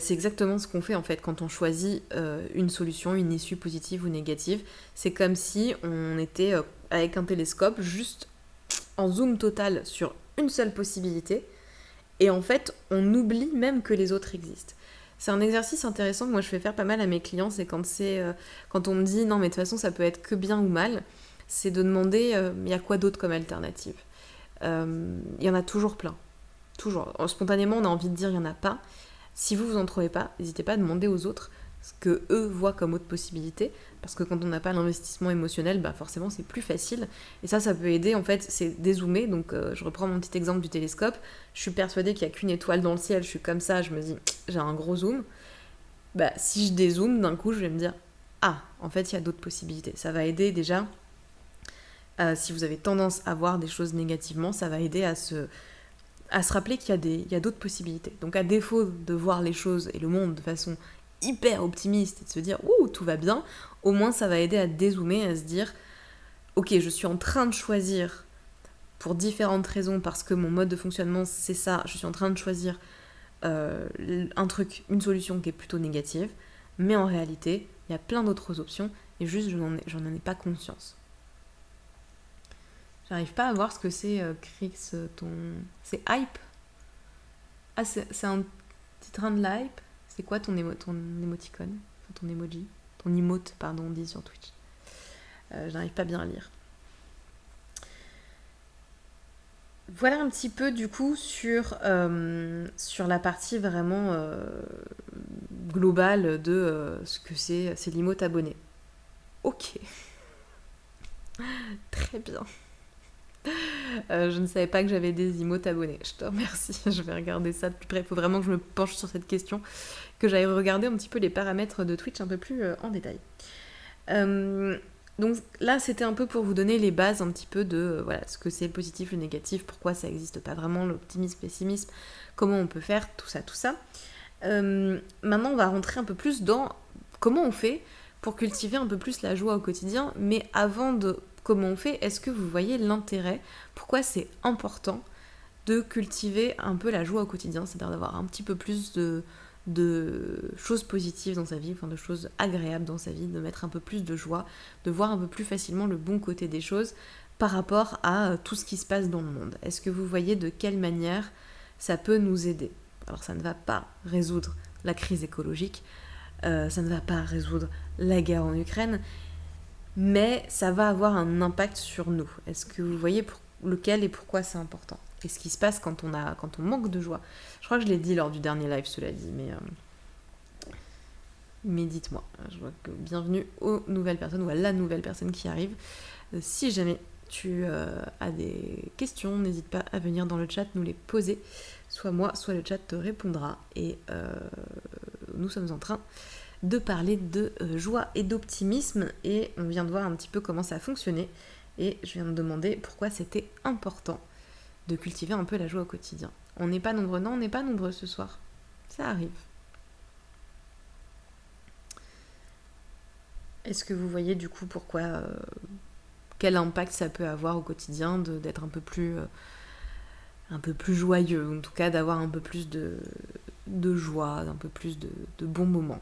[SPEAKER 1] C'est exactement ce qu'on fait en fait quand on choisit une solution, une issue positive ou négative. C'est comme si on était avec un télescope juste en zoom total sur une seule possibilité, et en fait on oublie même que les autres existent. C'est un exercice intéressant que moi je fais faire pas mal à mes clients, c'est quand on me dit non mais de toute façon ça peut être que bien ou mal, c'est de demander il y a quoi d'autre comme alternative. Il y en a toujours plein, toujours. Spontanément on a envie de dire il y en a pas. Si vous en trouvez pas, n'hésitez pas à demander aux autres ce que eux voient comme autre possibilité, parce que quand on n'a pas l'investissement émotionnel, forcément c'est plus facile, et ça peut aider, en fait, c'est dézoomer. Donc je reprends mon petit exemple du télescope, je suis persuadée qu'il n'y a qu'une étoile dans le ciel, je suis comme ça, je me dis j'ai un gros zoom, si je dézoome, d'un coup, je vais me dire « Ah, en fait, il y a d'autres possibilités. » Ça va aider déjà, si vous avez tendance à voir des choses négativement, ça va aider à se rappeler qu'il y a d'autres possibilités. Donc à défaut de voir les choses et le monde de façon hyper optimiste et de se dire « Ouh, tout va bien », au moins ça va aider à dézoomer, à se dire « Ok, je suis en train de choisir pour différentes raisons, parce que mon mode de fonctionnement c'est ça, je suis en train de choisir une solution qui est plutôt négative, mais en réalité, il y a plein d'autres options et juste j'en ai pas conscience. » J'arrive pas à voir ce que c'est, Crix, c'est hype. Ah, c'est un petit train de l'hype. C'est quoi ton émoticône, enfin, ton emoji, ton emote, pardon, on dit sur Twitch. J'arrive pas bien à lire. Voilà un petit peu du coup sur la partie vraiment globale de ce que c'est l'emote abonné. Ok. Très bien. Je ne savais pas que j'avais des emotes abonnés. Je te remercie. Je vais regarder ça de plus près. Il faut vraiment que je me penche sur cette question, que j'aille regarder un petit peu les paramètres de Twitch un peu plus en détail. Donc là, c'était un peu pour vous donner les bases un petit peu de ce que c'est le positif, le négatif, pourquoi ça n'existe pas vraiment, l'optimisme, le pessimisme, comment on peut faire, tout ça. Maintenant, on va rentrer un peu plus dans comment on fait pour cultiver un peu plus la joie au quotidien. Mais avant de comment on fait, est-ce que vous voyez l'intérêt? Pourquoi c'est important de cultiver un peu la joie au quotidien, c'est-à-dire d'avoir un petit peu plus de choses positives dans sa vie, enfin de choses agréables dans sa vie, de mettre un peu plus de joie, de voir un peu plus facilement le bon côté des choses par rapport à tout ce qui se passe dans le monde. Est-ce que vous voyez de quelle manière ça peut nous aider? Alors ça ne va pas résoudre la crise écologique, ça ne va pas résoudre la guerre en Ukraine, mais ça va avoir un impact sur nous. Est-ce que vous voyez lequel et pourquoi c'est important? Et ce qui se passe quand on manque de joie. Je crois que je l'ai dit lors du dernier live, cela dit, mais dites-moi. Je vois que bienvenue aux nouvelles personnes ou à la nouvelle personne qui arrive. Si jamais tu as des questions, n'hésite pas à venir dans le chat nous les poser. Soit moi, soit le chat te répondra. Et nous sommes en train de parler de joie et d'optimisme. Et on vient de voir un petit peu comment ça fonctionnait. Et je viens de demander pourquoi c'était important de cultiver un peu la joie au quotidien. On n'est pas nombreux, non, on n'est pas nombreux ce soir. Ça arrive. Est-ce que vous voyez du coup pourquoi, quel impact ça peut avoir au quotidien d'être un peu plus joyeux, en tout cas d'avoir un peu plus de joie, un peu plus de bons moments,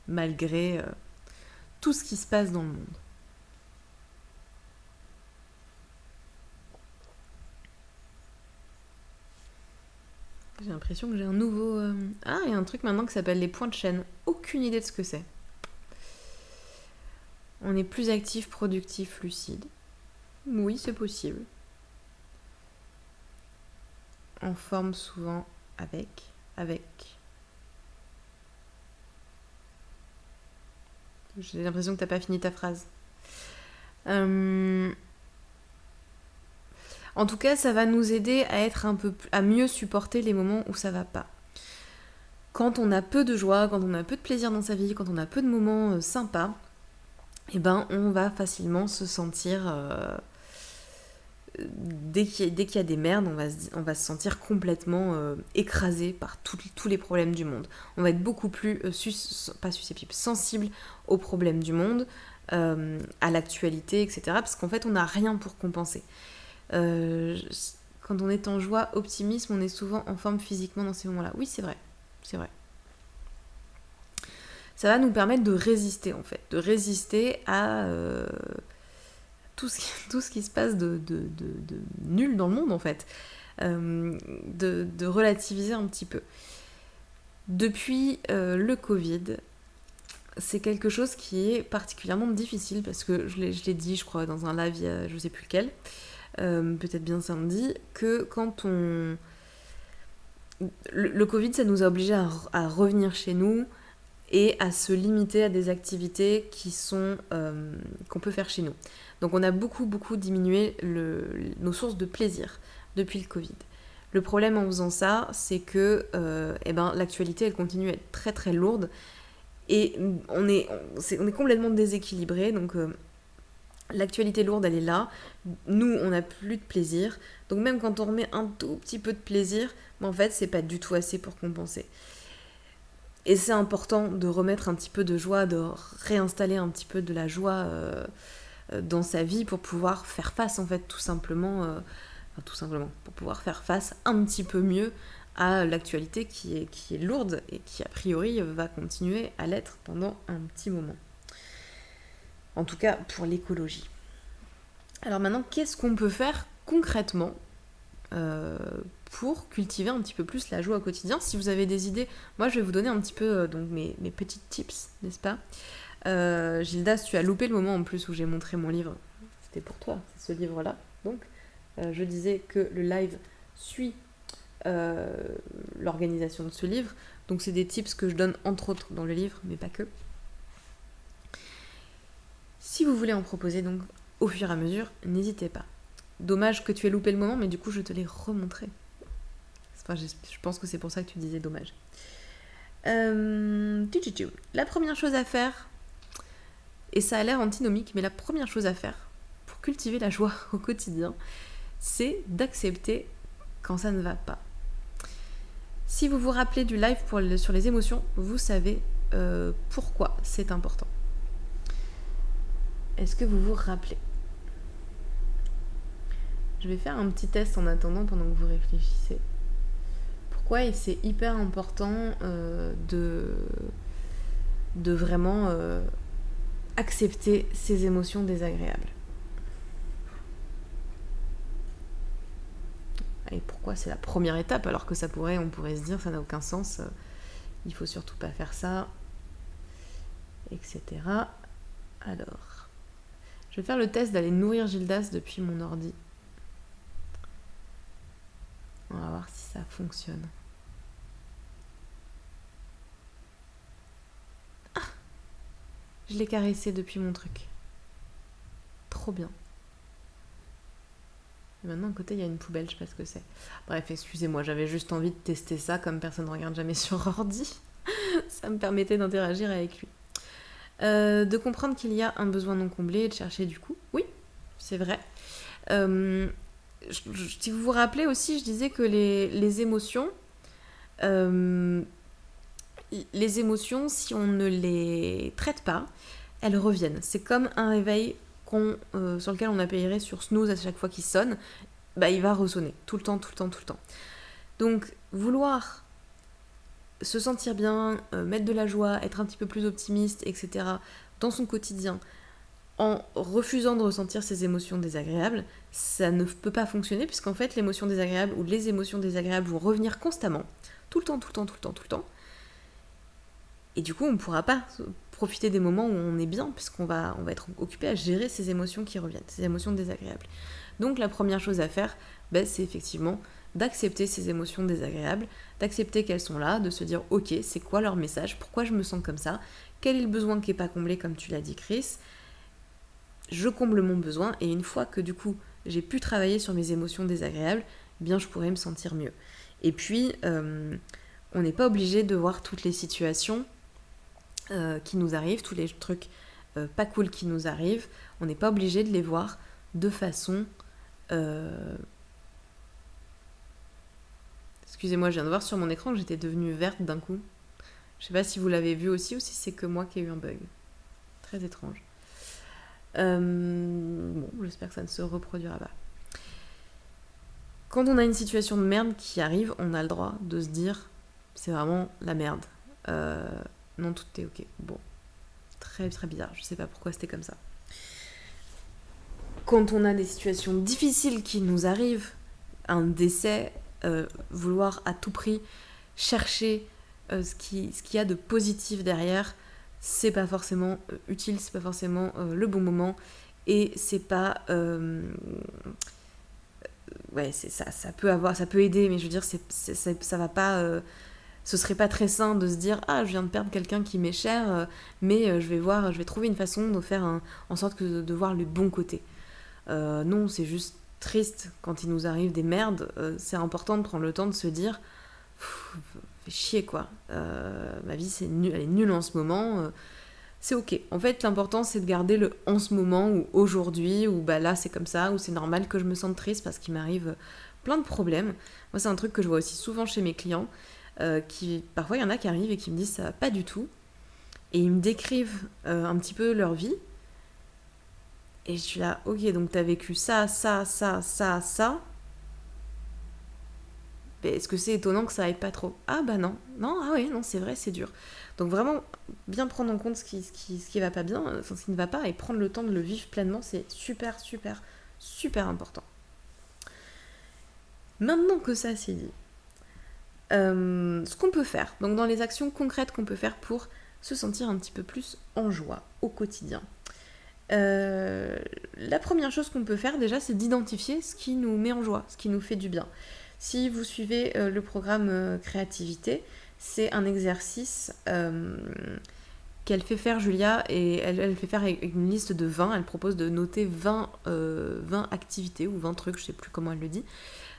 [SPEAKER 1] malgré tout ce qui se passe dans le monde. J'ai l'impression que j'ai un nouveau... Ah, il y a un truc maintenant qui s'appelle les points de chaîne. Aucune idée de ce que c'est. On est plus actif, productif, lucide. Oui, c'est possible. En forme souvent avec. J'ai l'impression que t'as pas fini ta phrase. En tout cas, ça va nous aider à mieux supporter les moments où ça va pas. Quand on a peu de joie, quand on a peu de plaisir dans sa vie, quand on a peu de moments sympas, eh ben on va facilement se sentir... dès qu'il y a des merdes, on va se sentir complètement écrasé par tous les problèmes du monde. On va être beaucoup plus, sensible aux problèmes du monde, à l'actualité, etc. Parce qu'en fait, on n'a rien pour compenser. Quand on est en joie, optimisme, on est souvent en forme physiquement dans ces moments-là. Oui, c'est vrai. Ça va nous permettre de résister, en fait. De résister à tout ce qui se passe de nul dans le monde, en fait. De relativiser un petit peu. Depuis le Covid, c'est quelque chose qui est particulièrement difficile parce que je l'ai dit, je crois, dans un live, je ne sais plus lequel, peut-être bien samedi, que quand le Covid, ça nous a obligés à revenir chez nous et à se limiter à des activités qu'on peut faire chez nous. Donc on a beaucoup diminué nos sources de plaisir depuis le Covid. Le problème en faisant ça, c'est que l'actualité, elle continue à être très très lourde et on est complètement déséquilibré. Donc l'actualité lourde, elle est là. Nous, on n'a plus de plaisir. Donc même quand on remet un tout petit peu de plaisir, en fait, c'est pas du tout assez pour compenser. Et c'est important de remettre un petit peu de joie, de réinstaller un petit peu de la joie dans sa vie pour pouvoir faire face, en fait, tout simplement, pour pouvoir faire face un petit peu mieux à l'actualité qui est lourde et qui, a priori, va continuer à l'être pendant un petit moment. En tout cas, pour l'écologie. Alors maintenant, qu'est-ce qu'on peut faire concrètement pour cultiver un petit peu plus la joie au quotidien? Si vous avez des idées, moi je vais vous donner un petit peu donc mes petites tips, n'est-ce pas? Gildas, tu as loupé le moment en plus où j'ai montré mon livre. C'était pour toi, c'est ce livre-là. Donc, je disais que le live suit l'organisation de ce livre. Donc, c'est des tips que je donne entre autres dans le livre, mais pas que. Si vous voulez en proposer donc au fur et à mesure, n'hésitez pas. Dommage que tu aies loupé le moment, mais du coup, je te l'ai remontré. Enfin, je pense que c'est pour ça que tu disais dommage. La première chose à faire, et ça a l'air antinomique, mais la première chose à faire pour cultiver la joie au quotidien, c'est d'accepter quand ça ne va pas. Si vous vous rappelez du live sur les émotions, vous savez pourquoi c'est important. Est-ce que vous vous rappelez ? Je vais faire un petit test en attendant pendant que vous réfléchissez. Pourquoi c'est hyper important de vraiment accepter ces émotions désagréables. Et pourquoi c'est la première étape alors que on pourrait se dire ça n'a aucun sens, il faut surtout pas faire ça, etc. Alors, je vais faire le test d'aller nourrir Gildas depuis mon ordi. On va voir si ça fonctionne. Ah, je l'ai caressé depuis mon truc. Trop bien. Et maintenant, à côté, il y a une poubelle, je sais pas ce que c'est. Bref, excusez-moi, j'avais juste envie de tester ça, comme personne ne regarde jamais sur ordi. Ça me permettait d'interagir avec lui. De comprendre qu'il y a un besoin non comblé et de chercher du coup. Oui, c'est vrai. Si vous vous rappelez aussi, je disais que les émotions, si on ne les traite pas, elles reviennent. C'est comme un réveil sur lequel on appuierait sur snooze à chaque fois qu'il sonne, il va ressonner tout le temps. Donc, vouloir se sentir bien, mettre de la joie, être un petit peu plus optimiste, etc., dans son quotidien, en refusant de ressentir ces émotions désagréables, ça ne peut pas fonctionner, puisqu'en fait, l'émotion désagréable ou les émotions désagréables vont revenir constamment, tout le temps. Et du coup, on ne pourra pas profiter des moments où on est bien, puisqu'on va être occupé à gérer ces émotions qui reviennent, ces émotions désagréables. Donc la première chose à faire, c'est effectivement d'accepter ces émotions désagréables, d'accepter qu'elles sont là, de se dire ok, c'est quoi leur message, pourquoi je me sens comme ça, quel est le besoin qui n'est pas comblé comme tu l'as dit Chris, je comble mon besoin et une fois que du coup j'ai pu travailler sur mes émotions désagréables, je pourrais me sentir mieux. Et puis on n'est pas obligé de voir toutes les situations qui nous arrivent, tous les trucs pas cool qui nous arrivent, on n'est pas obligé de les voir de façon... Excusez-moi, je viens de voir sur mon écran que j'étais devenue verte d'un coup. Je sais pas si vous l'avez vu aussi ou si c'est que moi qui ai eu un bug. Très étrange. Bon, j'espère que ça ne se reproduira pas. Quand on a une situation de merde qui arrive, on a le droit de se dire c'est vraiment la merde. Non, tout est ok. Bon, très très bizarre. Je sais pas pourquoi c'était comme ça. Quand on a des situations difficiles qui nous arrivent, un décès, vouloir à tout prix chercher ce qu'il y a de positif derrière, c'est pas forcément utile, c'est pas forcément le bon moment et c'est pas ça peut aider, mais je veux dire ça va pas ce serait pas très sain de se dire je viens de perdre quelqu'un qui m'est cher, mais je vais trouver une façon de faire en sorte de voir le bon côté. Non, c'est juste triste quand il nous arrive des merdes, c'est important de prendre le temps de se dire fait chier quoi, ma vie elle est nulle en ce moment, c'est ok. En fait, l'important c'est de garder le en ce moment ou aujourd'hui, ou bah là c'est comme ça, ou c'est normal que je me sente triste parce qu'il m'arrive plein de problèmes. Moi, c'est un truc que je vois aussi souvent chez mes clients, parfois il y en a qui arrivent et qui me disent ça va pas du tout, et ils me décrivent un petit peu leur vie, et je suis là, ok, donc t'as vécu ça, ça, ça, ça, ça. Mais est-ce que c'est étonnant que ça aille pas trop? Ah bah non, non, ah oui, non, c'est vrai, c'est dur. Donc vraiment, bien prendre en compte ce qui va pas bien, enfin ce qui ne va pas, et prendre le temps de le vivre pleinement, c'est super, super, super important. Maintenant que ça c'est dit, ce qu'on peut faire, donc dans les actions concrètes qu'on peut faire pour se sentir un petit peu plus en joie au quotidien. La première chose qu'on peut faire déjà, c'est d'identifier ce qui nous met en joie, ce qui nous fait du bien. Si vous suivez le programme créativité, c'est un exercice qu'elle fait faire Julia, et elle fait faire avec une liste de 20, elle propose de noter 20 activités ou 20 trucs, je sais plus comment elle le dit,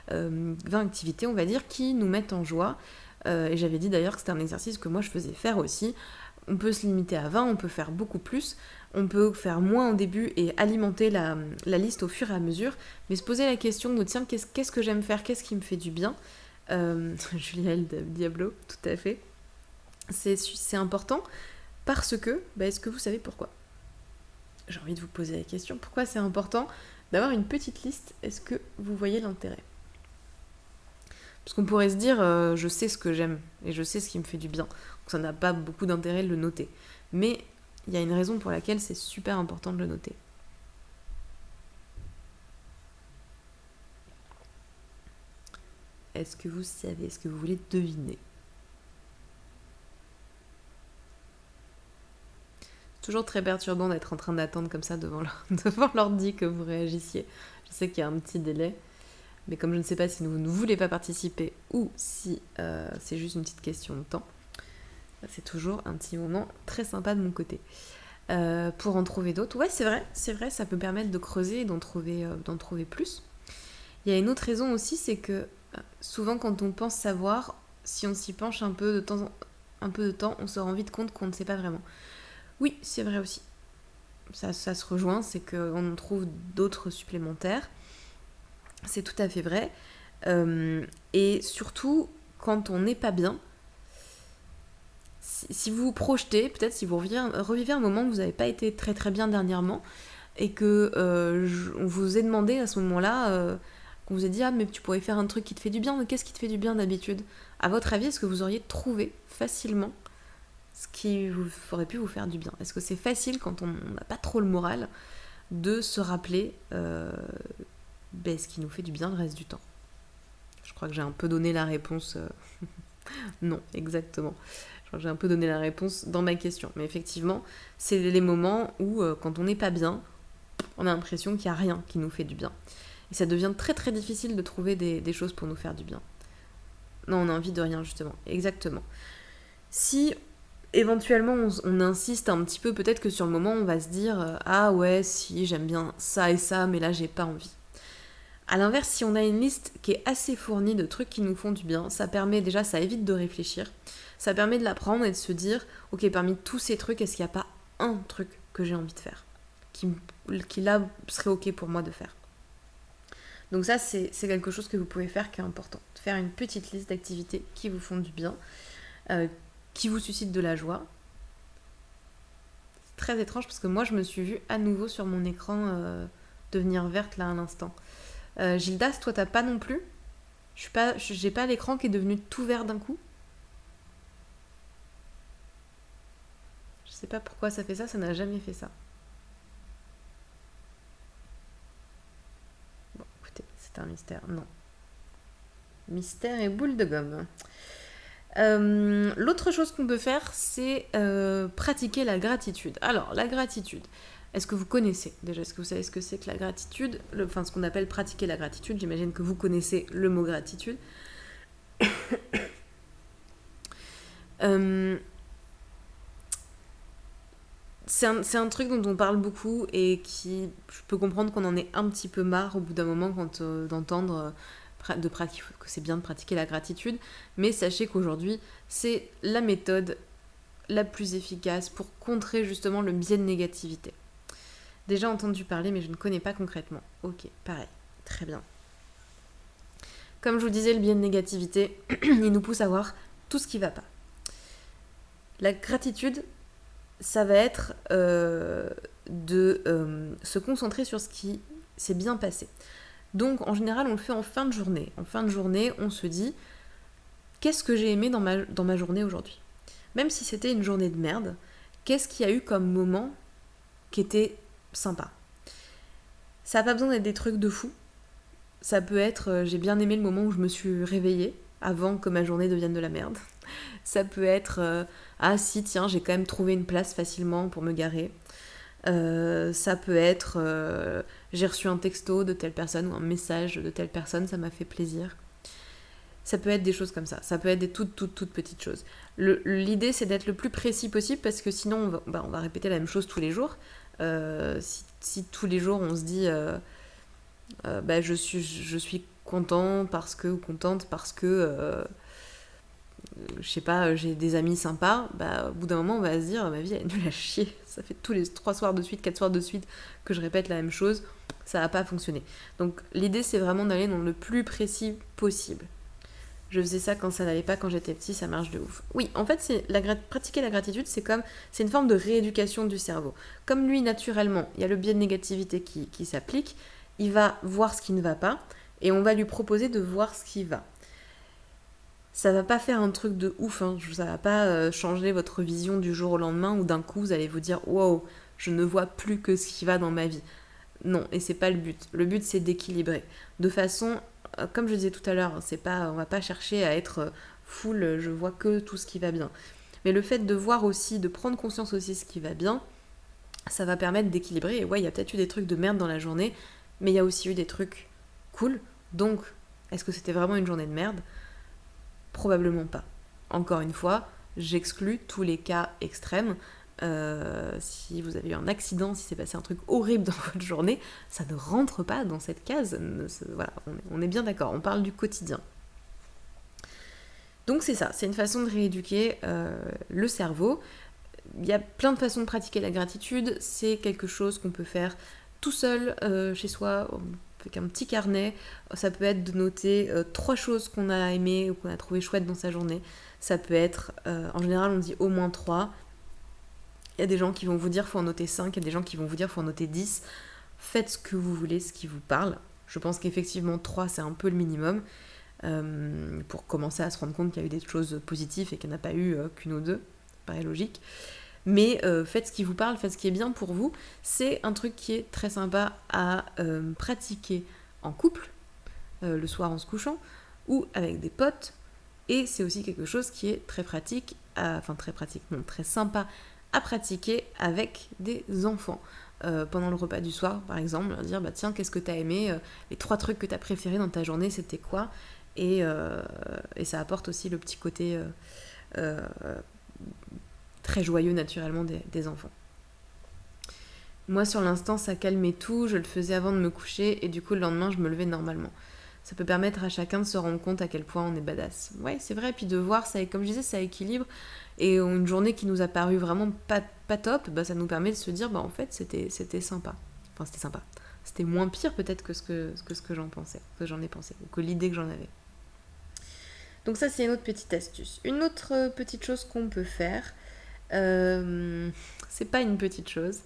[SPEAKER 1] 20 activités on va dire qui nous mettent en joie, et j'avais dit d'ailleurs que c'était un exercice que moi je faisais faire aussi. On peut se limiter à 20, on peut faire beaucoup plus, on peut faire moins au début et alimenter la liste au fur et à mesure, mais se poser la question de tiens, qu'est-ce que j'aime faire, qu'est-ce qui me fait du bien, Julia Diablo, tout à fait, c'est important parce que, est-ce que vous savez pourquoi? J'ai envie de vous poser la question, pourquoi c'est important d'avoir une petite liste? Est-ce que vous voyez l'intérêt? Parce qu'on pourrait se dire, je sais ce que j'aime et je sais ce qui me fait du bien. Donc ça n'a pas beaucoup d'intérêt de le noter. Mais il y a une raison pour laquelle c'est super important de le noter. Est-ce que vous savez? Est-ce que vous voulez deviner? C'est toujours très perturbant d'être en train d'attendre comme ça devant l'ordi que vous réagissiez. Je sais qu'il y a un petit délai. Mais comme je ne sais pas si vous ne voulez pas participer ou si c'est juste une petite question de temps, c'est toujours un petit moment très sympa de mon côté. Pour en trouver d'autres, ouais, c'est vrai, ça peut permettre de creuser et d'en trouver plus. Il y a une autre raison aussi, c'est que souvent quand on pense savoir, si on s'y penche un peu de temps, on se rend vite compte qu'on ne sait pas vraiment. Oui, c'est vrai aussi. Ça se rejoint, c'est qu'on en trouve d'autres supplémentaires. C'est tout à fait vrai. Et surtout, quand on n'est pas bien, si vous vous projetez, peut-être si vous revivez un moment où vous n'avez pas été très très bien dernièrement, et que on vous ait demandé à ce moment-là, qu'on vous ait dit « Ah, mais tu pourrais faire un truc qui te fait du bien, mais qu'est-ce qui te fait du bien d'habitude ?» À votre avis, est-ce que vous auriez trouvé facilement ce qui aurait pu vous faire du bien? Est-ce que c'est facile, quand on n'a pas trop le moral, de se rappeler ce qui nous fait du bien le reste du temps? Je crois que j'ai un peu donné la réponse. Non, exactement. Je crois que j'ai un peu donné la réponse dans ma question. Mais effectivement, c'est les moments où, quand on n'est pas bien, on a l'impression qu'il n'y a rien qui nous fait du bien. Et ça devient très très difficile de trouver des choses pour nous faire du bien. Non, on a envie de rien, justement. Exactement. Si éventuellement on insiste un petit peu, peut-être que sur le moment on va se dire « Ah ouais, si, j'aime bien ça et ça, mais là j'ai pas envie ». A l'inverse, si on a une liste qui est assez fournie de trucs qui nous font du bien, ça évite de réfléchir, ça permet de la prendre et de se dire « Ok, parmi tous ces trucs, est-ce qu'il n'y a pas un truc que j'ai envie de faire qui là serait ok pour moi de faire ?» Donc ça, c'est quelque chose que vous pouvez faire qui est important. De faire une petite liste d'activités qui vous font du bien, qui vous suscitent de la joie. C'est très étrange parce que moi, je me suis vue à nouveau sur mon écran devenir verte là à l'instant. Gildas, toi t'as pas non plus? J'ai pas l'écran qui est devenu tout vert d'un coup. Je sais pas pourquoi ça fait ça n'a jamais fait ça. Bon, écoutez, c'est un mystère. Non. Mystère et boule de gomme. L'autre chose qu'on peut faire, c'est pratiquer la gratitude. Alors, la gratitude, est-ce que vous connaissez déjà? Est-ce que vous savez ce que c'est que la gratitude? Ce qu'on appelle pratiquer la gratitude, j'imagine que vous connaissez le mot gratitude. c'est un truc dont on parle beaucoup et qui, je peux comprendre qu'on en ait un petit peu marre au bout d'un moment d'entendre que c'est bien de pratiquer la gratitude, mais sachez qu'aujourd'hui, c'est la méthode la plus efficace pour contrer justement le biais de négativité. Déjà entendu parler, mais je ne connais pas concrètement. Ok, pareil, très bien. Comme je vous disais, le biais de négativité, il nous pousse à voir tout ce qui ne va pas. La gratitude, ça va être de se concentrer sur ce qui s'est bien passé. Donc en général, on le fait en fin de journée. En fin de journée, on se dit « Qu'est-ce que j'ai aimé dans ma journée aujourd'hui ?» Même si c'était une journée de merde, qu'est-ce qu'il y a eu comme moment qui était sympa ? Ça n'a pas besoin d'être des trucs de fou. Ça peut être j'ai bien aimé le moment où je me suis réveillée avant que ma journée devienne de la merde. Ça peut être ah si tiens j'ai quand même trouvé une place facilement pour me garer. Ça peut être j'ai reçu un texto de telle personne ou un message de telle personne, ça m'a fait plaisir. Ça peut être des choses comme ça. Ça peut être des toutes petites choses. L'idée c'est d'être le plus précis possible parce que sinon on va répéter la même chose tous les jours. Si tous les jours on se dit je suis content parce que ou contente parce que je sais pas, j'ai des amis sympas, au bout d'un moment on va se dire ma vie elle est nulle à chier, ça fait tous les 3 soirs de suite, 4 soirs de suite que je répète la même chose, ça va pas fonctionner. Donc l'idée c'est vraiment d'aller dans le plus précis possible. Je faisais ça quand ça n'allait pas quand j'étais petit, ça marche de ouf. Oui, en fait, pratiquer la gratitude, c'est une forme de rééducation du cerveau. Comme lui, naturellement, il y a le biais de négativité qui s'applique, il va voir ce qui ne va pas, et on va lui proposer de voir ce qui va. Ça va pas faire un truc de ouf, hein. Ça va pas changer votre vision du jour au lendemain, où d'un coup, vous allez vous dire « Wow, je ne vois plus que ce qui va dans ma vie ». Non, et c'est pas le but. Le but, c'est d'équilibrer. De façon... Comme je disais tout à l'heure, on va pas chercher à être full, je vois que tout ce qui va bien. Mais le fait de voir aussi, de prendre conscience aussi ce qui va bien, ça va permettre d'équilibrer. Et ouais, il y a peut-être eu des trucs de merde dans la journée, mais il y a aussi eu des trucs cool. Donc, est-ce que c'était vraiment une journée de merde ? Probablement pas. Encore une fois, j'exclus tous les cas extrêmes. Si vous avez eu un accident, si s'est passé un truc horrible dans votre journée, ça ne rentre pas dans cette case. Voilà, on est bien d'accord, on parle du quotidien. Donc c'est ça, c'est une façon de rééduquer le cerveau. Il y a plein de façons de pratiquer la gratitude, c'est quelque chose qu'on peut faire tout seul chez soi, avec un petit carnet. Ça peut être de noter 3 choses qu'on a aimées ou qu'on a trouvé chouettes dans sa journée. Ça peut être, en général on dit au moins 3. Il y a des gens qui vont vous dire faut en noter 5, il y a des gens qui vont vous dire faut en noter 10. Faites ce que vous voulez, ce qui vous parle. Je pense qu'effectivement 3 c'est un peu le minimum pour commencer à se rendre compte qu'il y a eu des choses positives et qu'il n'y en a pas eu qu'une ou deux. Ça paraît logique. Mais faites ce qui vous parle, faites ce qui est bien pour vous. C'est un truc qui est très sympa à pratiquer en couple, le soir en se couchant, ou avec des potes. Et c'est aussi quelque chose qui est très sympa à pratiquer avec des enfants. Pendant le repas du soir, par exemple, leur dire tiens, qu'est-ce que t'as aimé, les 3 trucs que t'as préférés dans ta journée, c'était quoi ? Et ça apporte aussi le petit côté très joyeux naturellement des enfants. Moi, sur l'instant, ça calmait tout, je le faisais avant de me coucher, et du coup, le lendemain, je me levais normalement. Ça peut permettre à chacun de se rendre compte à quel point on est badass. Ouais, c'est vrai, et puis de voir, ça, comme je disais, ça équilibre. Et une journée qui nous a paru vraiment pas top, ça nous permet de se dire, en fait, c'était sympa. Enfin, c'était sympa. C'était moins pire peut-être que ce que j'en pensais, que j'en ai pensé, ou que l'idée que j'en avais. Donc ça, c'est une autre petite astuce. Une autre petite chose qu'on peut faire, c'est pas une petite chose,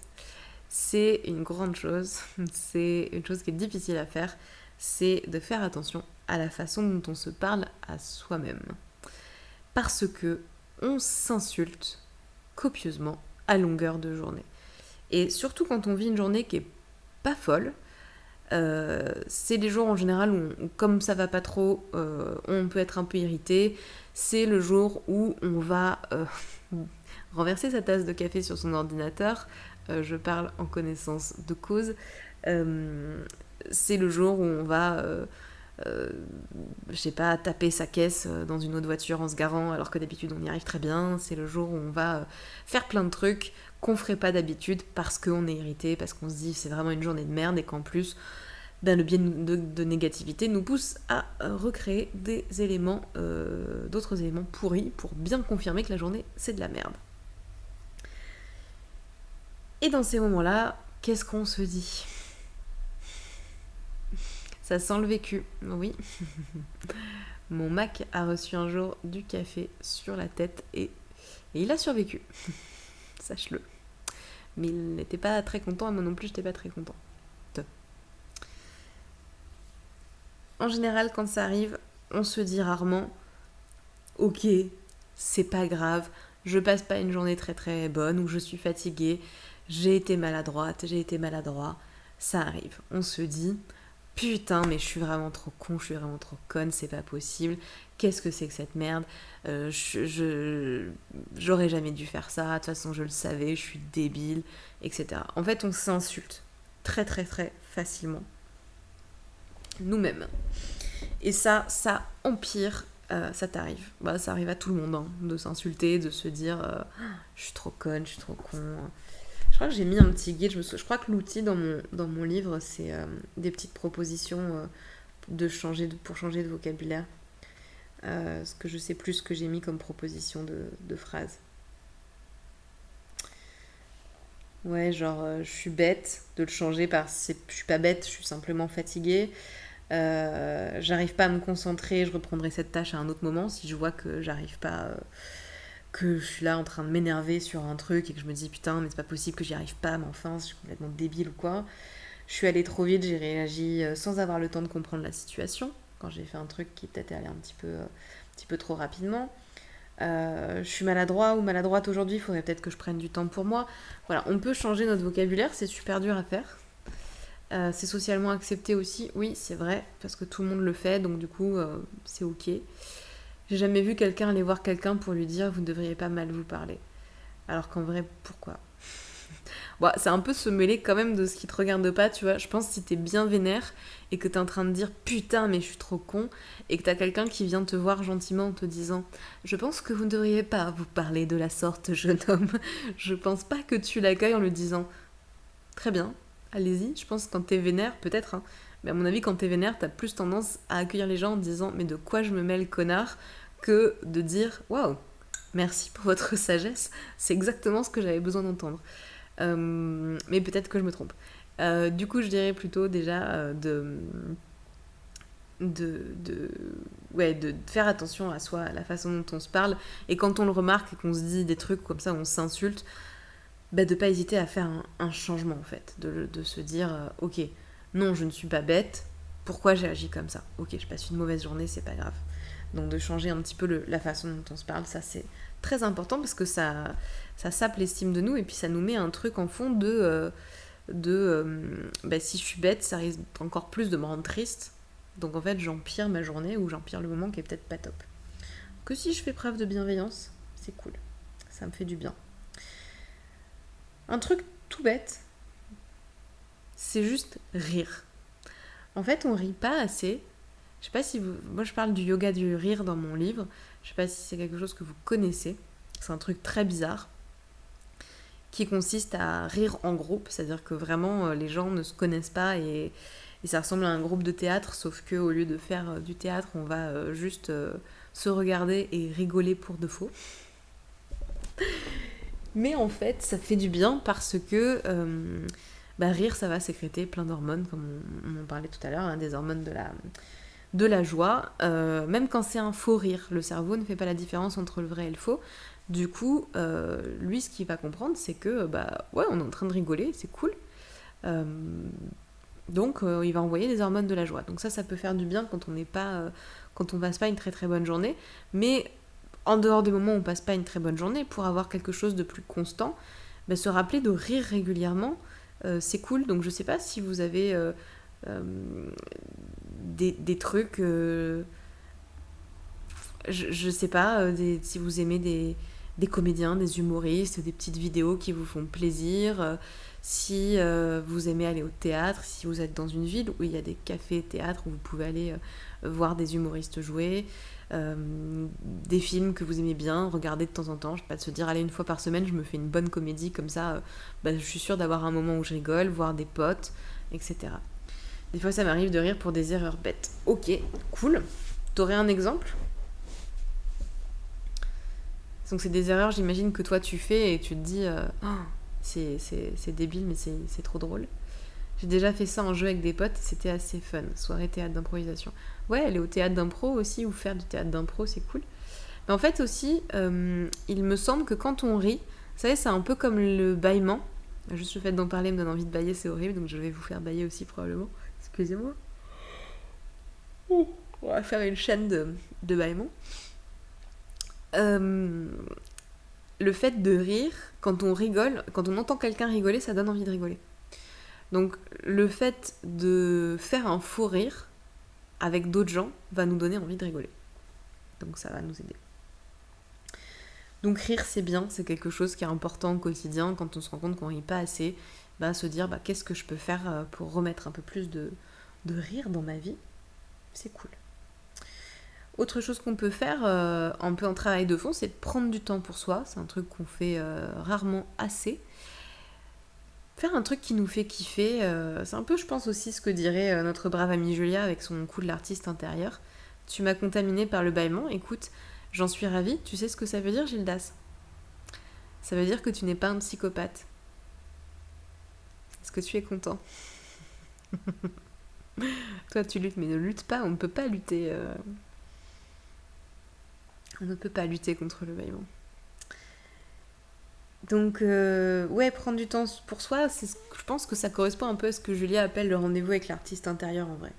[SPEAKER 1] c'est une grande chose, c'est une chose qui est difficile à faire, c'est de faire attention à la façon dont on se parle à soi-même. Parce que on s'insulte copieusement à longueur de journée. Et surtout quand on vit une journée qui est pas folle, c'est les jours en général où, comme ça va pas trop, on peut être un peu irrité. C'est le jour où on va renverser sa tasse de café sur son ordinateur. Je parle en connaissance de cause. C'est le jour où on va je sais pas, taper sa caisse dans une autre voiture en se garant alors que d'habitude on y arrive très bien. C'est le jour où on va faire plein de trucs qu'on ferait pas d'habitude parce qu'on est irrité, parce qu'on se dit c'est vraiment une journée de merde et qu'en plus le biais de négativité nous pousse à recréer des éléments, d'autres éléments pourris pour bien confirmer que la journée c'est de la merde. Et dans ces moments-là, qu'est-ce qu'on se dit ? Ça sent le vécu, oui. Mon Mac a reçu un jour du café sur la tête et il a survécu. Sache-le. Mais il n'était pas très content et moi non plus, j'étais pas très content. En général, quand ça arrive, on se dit rarement « Ok, c'est pas grave, je passe pas une journée très très bonne ou je suis fatiguée, j'ai été maladroite, j'ai été maladroit. » Ça arrive. On se dit « Putain, mais je suis vraiment trop con, je suis vraiment trop conne, c'est pas possible. Qu'est-ce que c'est que cette merde ? J'aurais jamais dû faire ça, de toute façon je le savais, je suis débile, etc. » En fait, on s'insulte très très très facilement. Nous-mêmes. Et ça empire, ça t'arrive. Ça arrive à tout le monde, hein, de s'insulter, de se dire je suis trop conne, je suis trop con. Je crois que j'ai mis un petit guide, je crois que l'outil dans mon livre, c'est des petites propositions pour changer de vocabulaire. Ce que je sais plus ce que j'ai mis comme proposition de phrases. Ouais, genre je suis bête, de le changer par je suis pas bête, je suis simplement fatiguée. J'arrive pas à me concentrer, je reprendrai cette tâche à un autre moment si je vois que j'arrive pas, que je suis là en train de m'énerver sur un truc et que je me dis putain mais c'est pas possible que j'y arrive pas, mais enfin je suis complètement débile ou quoi. Je suis allée trop vite, j'ai réagi sans avoir le temps de comprendre la situation quand j'ai fait un truc qui peut-être est allé un petit peu trop rapidement. Je suis maladroit ou maladroite aujourd'hui, il faudrait peut-être que je prenne du temps pour moi. Voilà, on peut changer notre vocabulaire, c'est super dur à faire. C'est socialement accepté aussi, oui c'est vrai, parce que tout le monde le fait, donc du coup c'est ok. J'ai jamais vu quelqu'un aller voir quelqu'un pour lui dire vous ne devriez pas mal vous parler. Alors qu'en vrai, pourquoi ? Bon, c'est un peu se mêler quand même de ce qui te regarde pas, tu vois. Je pense que si t'es bien vénère et que t'es en train de dire putain mais je suis trop con, et que t'as quelqu'un qui vient te voir gentiment en te disant je pense que vous ne devriez pas vous parler de la sorte jeune homme, je pense pas que tu l'accueilles en lui disant très bien, allez-y. Je pense que quand t'es vénère, peut-être, hein, mais à mon avis, quand t'es vénère, t'as plus tendance à accueillir les gens en disant mais de quoi je me mêle, connard, que de dire waouh, merci pour votre sagesse, c'est exactement ce que j'avais besoin d'entendre. Mais peut-être que je me trompe. Du coup, je dirais plutôt déjà de faire attention à soi, à la façon dont on se parle, et quand on le remarque et qu'on se dit des trucs comme ça, on s'insulte, de pas hésiter à faire un changement en fait, de se dire ok, non je ne suis pas bête, pourquoi j'ai agi comme ça, ok je passe une mauvaise journée, c'est pas grave. Donc de changer un petit peu la façon dont on se parle, ça c'est très important parce que ça sape l'estime de nous et puis ça nous met un truc en fond si je suis bête, ça risque encore plus de me rendre triste, donc en fait j'empire ma journée ou j'empire le moment qui est peut-être pas top. Que si je fais preuve de bienveillance, c'est cool, ça me fait du bien. Un truc tout bête, c'est juste rire. En fait, on rit pas assez. Je sais pas si vous... Moi, je parle du yoga du rire dans mon livre. Je sais pas si c'est quelque chose que vous connaissez. C'est un truc très bizarre qui consiste à rire en groupe. C'est-à-dire que vraiment, les gens ne se connaissent pas et ça ressemble à un groupe de théâtre, sauf qu'au lieu de faire du théâtre, on va juste se regarder et rigoler pour de faux. Mais en fait, ça fait du bien parce que rire, ça va sécréter plein d'hormones, comme on en parlait tout à l'heure, hein, des hormones de la joie. Même quand c'est un faux rire, le cerveau ne fait pas la différence entre le vrai et le faux. Du coup, lui, ce qu'il va comprendre, c'est que, ouais, on est en train de rigoler, c'est cool. Donc, il va envoyer des hormones de la joie. Donc ça peut faire du bien quand on passe pas une très très bonne journée. Mais en dehors des moments où on passe pas une très bonne journée, pour avoir quelque chose de plus constant, se rappeler de rire régulièrement, c'est cool. Donc je sais pas si vous avez des trucs, je sais pas, si vous aimez des des comédiens, des humoristes, des petites vidéos qui vous font plaisir. Si vous aimez aller au théâtre, si vous êtes dans une ville où il y a des cafés théâtres où vous pouvez aller voir des humoristes jouer, des films que vous aimez bien, regarder de temps en temps, je sais pas, de se dire allez, une fois par semaine je me fais une bonne comédie, comme ça je suis sûre d'avoir un moment où je rigole, voir des potes, etc. Des fois ça m'arrive de rire pour des erreurs bêtes. Ok, cool. T'aurais un exemple ? Donc c'est des erreurs, j'imagine, que toi tu fais et tu te dis c'est débile mais c'est trop drôle. J'ai déjà fait ça en jeu avec des potes et c'était assez fun. Soirée théâtre d'improvisation. Ouais, aller au théâtre d'impro aussi ou faire du théâtre d'impro, c'est cool. Mais en fait aussi, il me semble que quand on rit, vous savez, c'est un peu comme le bâillement. Juste le fait d'en parler me donne envie de bâiller, c'est horrible, donc je vais vous faire bâiller aussi probablement. Excusez-moi. On va faire une chaîne de bâillements. Le fait de rire, quand on rigole, quand on entend quelqu'un rigoler, ça donne envie de rigoler. Donc le fait de faire un faux rire avec d'autres gens va nous donner envie de rigoler. Donc ça va nous aider. Donc rire c'est bien, c'est quelque chose qui est important au quotidien. Quand on se rend compte qu'on rit pas assez, se dire qu'est-ce que je peux faire pour remettre un peu plus de rire dans ma vie. C'est cool. Autre chose qu'on peut faire un peu en travail de fond, c'est de prendre du temps pour soi. C'est un truc qu'on fait rarement assez. Faire un truc qui nous fait kiffer, c'est un peu, je pense, aussi ce que dirait notre brave amie Julia avec son coup de l'artiste intérieur. Tu m'as contaminée par le bâillement, écoute, j'en suis ravie. Tu sais ce que ça veut dire, Gildas ? Ça veut dire que tu n'es pas un psychopathe. Est-ce que tu es content ? Toi, tu luttes, mais ne lutte pas, on ne peut pas lutter. On ne peut pas lutter contre le bâillement. Donc, ouais, prendre du temps pour soi, je pense que ça correspond un peu à ce que Julia appelle le rendez-vous avec l'artiste intérieur en vrai.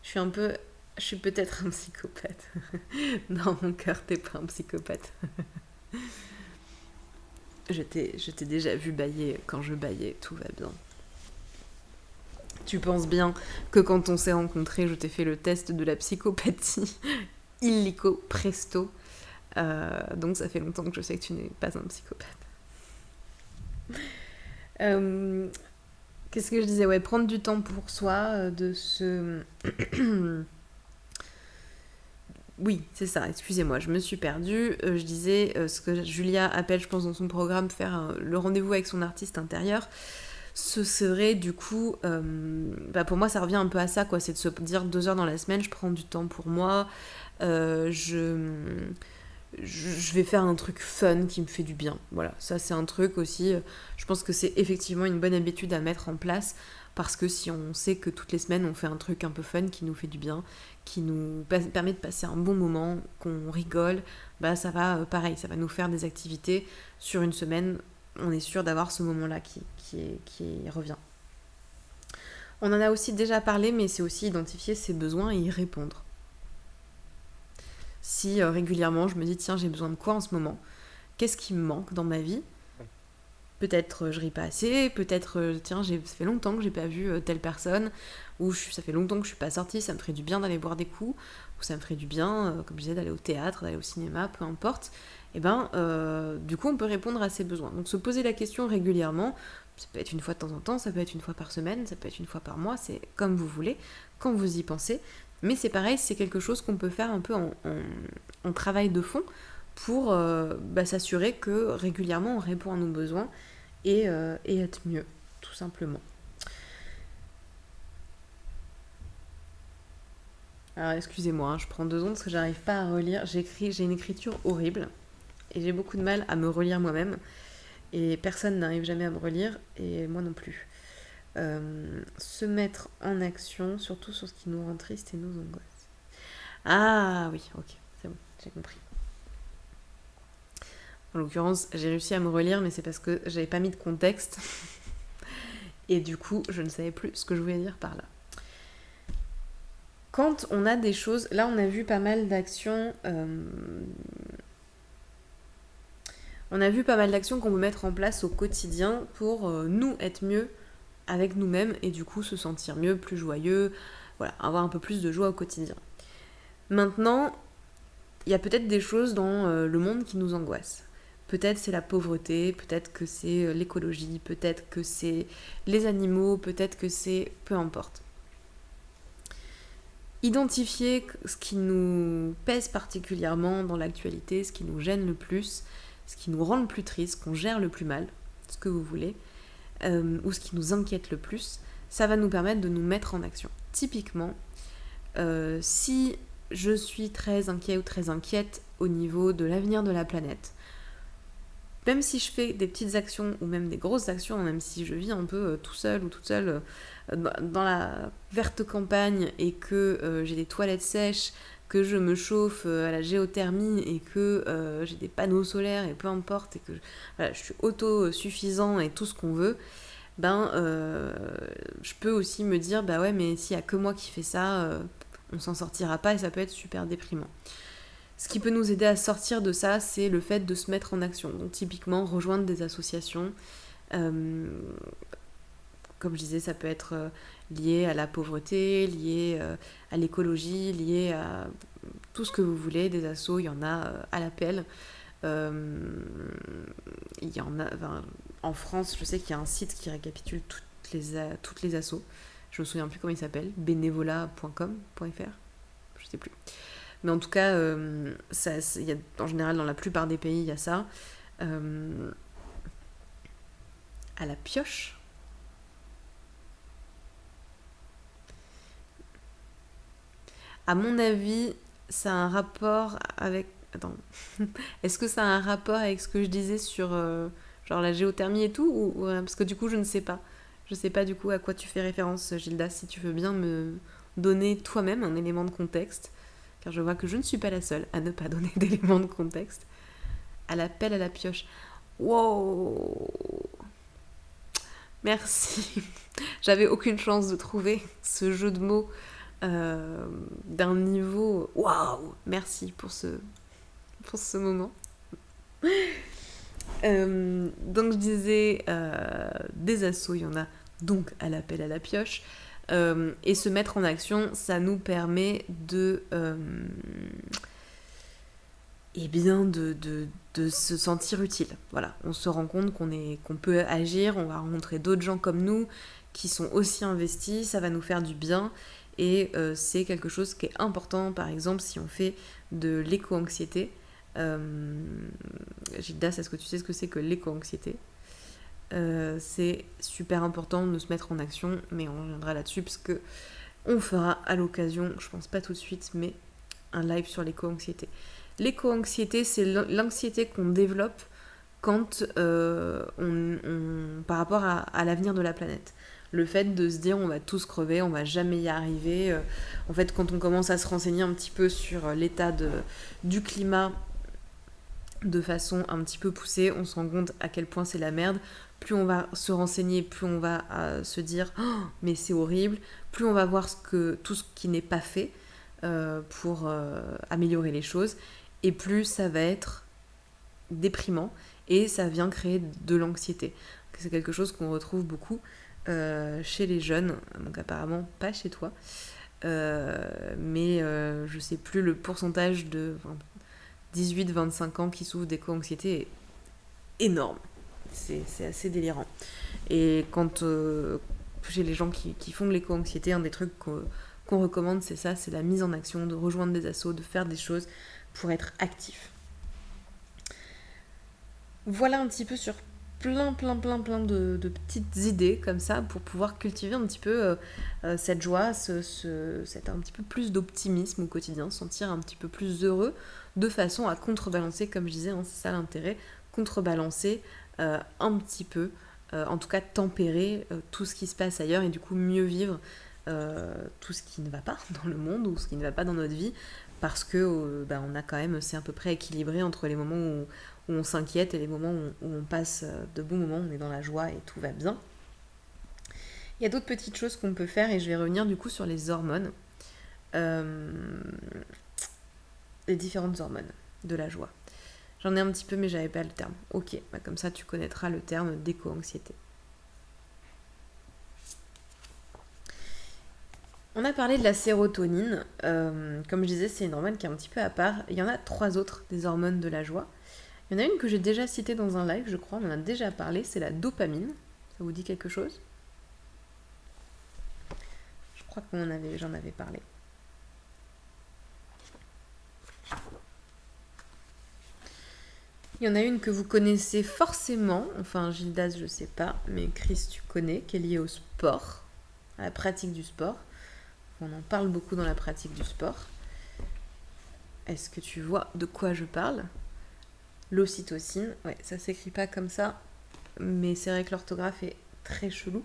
[SPEAKER 1] Je suis peut-être un psychopathe. Dans mon cœur, t'es pas un psychopathe. Je t'ai déjà vu bâiller. Quand je bâillais, tout va bien. Tu penses bien que quand on s'est rencontrés, je t'ai fait le test de la psychopathie illico presto. Donc ça fait longtemps que je sais que tu n'es pas un psychopathe. Qu'est-ce que je disais ? Ouais, prendre du temps pour soi, de se... Oui, c'est ça, excusez-moi, je me suis perdue. Je disais ce que Julia appelle, je pense, dans son programme, faire le rendez-vous avec son artiste intérieur. Ce serait du coup... pour moi, ça revient un peu à ça, quoi. C'est de se dire 2 heures dans la semaine, je prends du temps pour moi. Je vais faire un truc fun qui me fait du bien. Voilà, ça c'est un truc aussi, je pense que c'est effectivement une bonne habitude à mettre en place, parce que si on sait que toutes les semaines on fait un truc un peu fun qui nous fait du bien, qui nous permet de passer un bon moment, qu'on rigole, ça va, pareil, ça va nous faire des activités sur une semaine, on est sûr d'avoir ce moment-là qui revient. On en a aussi déjà parlé, mais c'est aussi identifier ses besoins et y répondre. Si régulièrement je me dis tiens j'ai besoin de quoi en ce moment, qu'est-ce qui me manque dans ma vie, peut-être je ris pas assez, peut-être tiens ça fait longtemps que j'ai pas vu telle personne, ou ça fait longtemps que je suis pas sortie, ça me ferait du bien d'aller boire des coups, ou ça me ferait du bien comme je disais d'aller au théâtre, d'aller au cinéma, peu importe. Et du coup on peut répondre à ses besoins. Donc se poser la question régulièrement, ça peut être une fois de temps en temps, ça peut être une fois par semaine, ça peut être une fois par mois, c'est comme vous voulez, quand vous y pensez. Mais c'est pareil, c'est quelque chose qu'on peut faire un peu en travail de fond pour s'assurer que régulièrement on répond à nos besoins et être mieux, tout simplement. Alors excusez-moi, je prends 2 secondes parce que j'arrive pas à relire. J'ai une écriture horrible et j'ai beaucoup de mal à me relire moi-même. Et personne n'arrive jamais à me relire, et moi non plus. Se mettre en action, surtout sur ce qui nous rend triste et nous angoisse. Ah oui, ok, c'est bon, j'ai compris. En l'occurrence, j'ai réussi à me relire, mais c'est parce que j'avais pas mis de contexte. Et du coup, je ne savais plus ce que je voulais dire par là. Quand on a des choses... Là, on a vu pas mal d'actions... On a vu pas mal d'actions qu'on peut mettre en place au quotidien pour nous être mieux avec nous-mêmes et du coup se sentir mieux, plus joyeux, voilà, avoir un peu plus de joie au quotidien. Maintenant, il y a peut-être des choses dans le monde qui nous angoissent. Peut-être c'est la pauvreté, peut-être que c'est l'écologie, peut-être que c'est les animaux, peut-être que c'est... peu importe. Identifier ce qui nous pèse particulièrement dans l'actualité, ce qui nous gêne le plus, ce qui nous rend le plus triste, qu'on gère le plus mal, ce que vous voulez, ou ce qui nous inquiète le plus, ça va nous permettre de nous mettre en action. Typiquement, si je suis très inquiet ou très inquiète au niveau de l'avenir de la planète, même si je fais des petites actions ou même des grosses actions, même si je vis un peu tout seul ou toute seule dans la verte campagne et que j'ai des toilettes sèches, que je me chauffe à la géothermie et que j'ai des panneaux solaires et peu importe, et que voilà, je suis autosuffisant et tout ce qu'on veut, je peux aussi me dire, bah ouais, mais s'il n'y a que moi qui fais ça, on s'en sortira pas et ça peut être super déprimant. Ce qui peut nous aider à sortir de ça, c'est le fait de se mettre en action. Donc typiquement, rejoindre des associations. Comme je disais, ça peut être lié à la pauvreté, lié à l'écologie, lié à tout ce que vous voulez. Des assos, il y en a à l'appel. Il y en a, en France, je sais qu'il y a un site qui récapitule toutes les assos. Je me souviens plus comment il s'appelle. bénévolat.com.fr, je sais plus. Mais en tout cas, y a, en général, dans la plupart des pays, il y a ça. À la pioche. À mon avis, ça a un rapport avec... Attends. Est-ce que ça a un rapport avec ce que je disais sur genre la géothermie et tout parce que du coup, je ne sais pas. Je sais pas du coup à quoi tu fais référence, Gilda, si tu veux bien me donner toi-même un élément de contexte. Car je vois que je ne suis pas la seule à ne pas donner d'éléments de contexte. À l'appel à la pioche. Wow! Merci. J'avais aucune chance de trouver ce jeu de mots d'un niveau... Waouh! Merci pour ce moment. Donc je disais, des assos, il y en a donc à l'appel à la pioche. Et se mettre en action, ça nous permet de se sentir utile. Voilà, on se rend compte qu'on peut agir, on va rencontrer d'autres gens comme nous qui sont aussi investis, ça va nous faire du bien et c'est quelque chose qui est important. Par exemple, si on fait de l'éco-anxiété, Gilda, est-ce que tu sais ce que c'est que l'éco-anxiété ? C'est super important de se mettre en action, mais on reviendra là-dessus parce que on fera à l'occasion, je pense pas tout de suite, mais un live sur l'éco-anxiété. L'éco-anxiété, c'est l'anxiété qu'on développe quand par rapport à l'avenir de la planète. Le fait de se dire on va tous crever, on va jamais y arriver. En fait, quand on commence à se renseigner un petit peu sur l'état du climat de façon un petit peu poussée, on se rend compte à quel point c'est la merde. Plus on va se renseigner, plus on va se dire oh, mais c'est horrible. Plus on va voir tout ce qui n'est pas fait pour améliorer les choses. Et plus ça va être déprimant et ça vient créer de l'anxiété. C'est quelque chose qu'on retrouve beaucoup chez les jeunes, donc apparemment pas chez toi. Mais je sais plus le pourcentage de 18-25 ans qui souffrent d'éco-anxiété est énorme. C'est assez délirant. Et quand chez les gens qui font de l'éco-anxiété, un des trucs qu'on recommande, c'est ça, c'est la mise en action, de rejoindre des assos, de faire des choses pour être actif. Voilà un petit peu sur plein de petites idées comme ça pour pouvoir cultiver un petit peu cette joie, cet un petit peu plus d'optimisme au quotidien, se sentir un petit peu plus heureux de façon à contrebalancer, comme je disais, hein, c'est ça l'intérêt, contrebalancer un petit peu, en tout cas tempérer tout ce qui se passe ailleurs et du coup mieux vivre tout ce qui ne va pas dans le monde ou ce qui ne va pas dans notre vie parce que on a quand même, c'est à peu près équilibré entre les moments où on s'inquiète et les moments où on passe de bons moments, on est dans la joie et tout va bien. Il y a d'autres petites choses qu'on peut faire et je vais revenir du coup sur les hormones, les différentes hormones de la joie. J'en ai un petit peu mais j'avais pas le terme. Ok, comme ça tu connaîtras le terme d'éco-anxiété. On a parlé de la sérotonine. Comme je disais, c'est une hormone qui est un petit peu à part. Il y en a 3 autres des hormones de la joie. Il y en a une que j'ai déjà citée dans un live, je crois, on en a déjà parlé, c'est la dopamine. Ça vous dit quelque chose? Je crois que j'en avais parlé. Il y en a une que vous connaissez forcément, enfin Gildas je sais pas, mais Chris tu connais, qui est liée au sport, à la pratique du sport. On en parle beaucoup dans la pratique du sport. Est-ce que tu vois de quoi je parle? L'ocytocine, ouais, ça s'écrit pas comme ça, mais c'est vrai que l'orthographe est très chelou.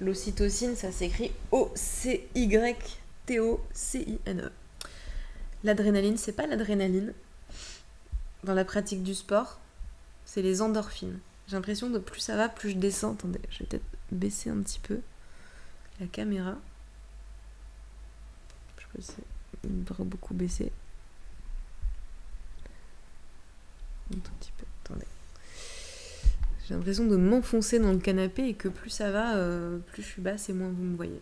[SPEAKER 1] L'ocytocine, ça s'écrit O-C-Y-T-O-C-I-N-E. L'adrénaline, c'est pas l'adrénaline. Dans la pratique du sport, c'est les endorphines. J'ai l'impression que plus ça va, plus je descends. Attendez, je vais peut-être baisser un petit peu la caméra. Je crois que c'est beaucoup baissé. Un tout petit peu, attendez. J'ai l'impression de m'enfoncer dans le canapé et que plus ça va, plus je suis basse et moins vous me voyez.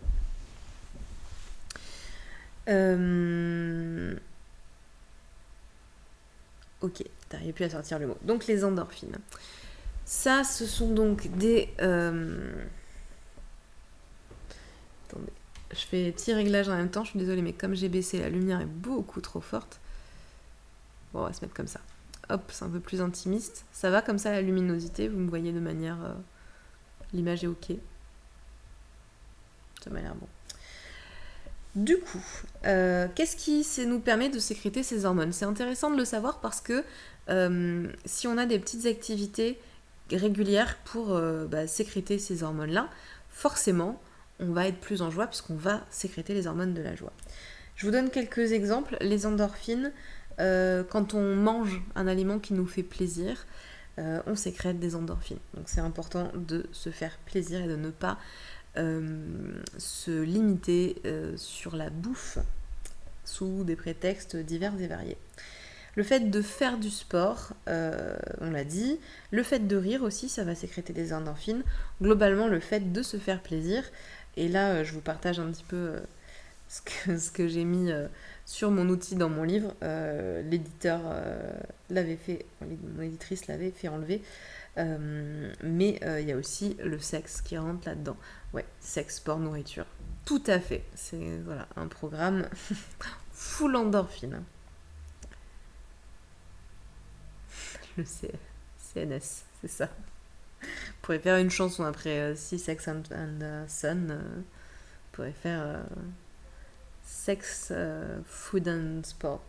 [SPEAKER 1] Ok, t'arrives plus à sortir le mot. Donc les endorphines. Ça, ce sont donc des... Attendez, je fais petit réglage en même temps, je suis désolée, mais comme j'ai baissé, la lumière est beaucoup trop forte. Bon, on va se mettre comme ça. Hop, c'est un peu plus intimiste. Ça va comme ça la luminosité, vous me voyez de manière... L'image est ok. Ça m'a l'air bon. Du coup, qu'est-ce qui nous permet de sécréter ces hormones? C'est intéressant de le savoir parce que si on a des petites activités régulières pour sécréter ces hormones-là, forcément, on va être plus en joie puisqu'on va sécréter les hormones de la joie. Je vous donne quelques exemples. Les endorphines, quand on mange un aliment qui nous fait plaisir, on sécrète des endorphines. Donc c'est important de se faire plaisir et de ne pas se limiter sur la bouffe sous des prétextes divers et variés. Le fait de faire du sport, on l'a dit, le fait de rire aussi, ça va sécréter des endorphines. Globalement, le fait de se faire plaisir, et là je vous partage un petit peu ce que j'ai mis sur mon outil dans mon livre. L'éditeur l'avait fait, mon éditrice l'avait fait enlever. Mais il y a aussi le sexe qui rentre là-dedans. Ouais, sexe, sport, nourriture. Tout à fait. C'est voilà, un programme full endorphine. Le CNS, c'est ça. On pourrait faire une chanson après Si Sex and Son. On pourrait faire Sex, Food and Sport.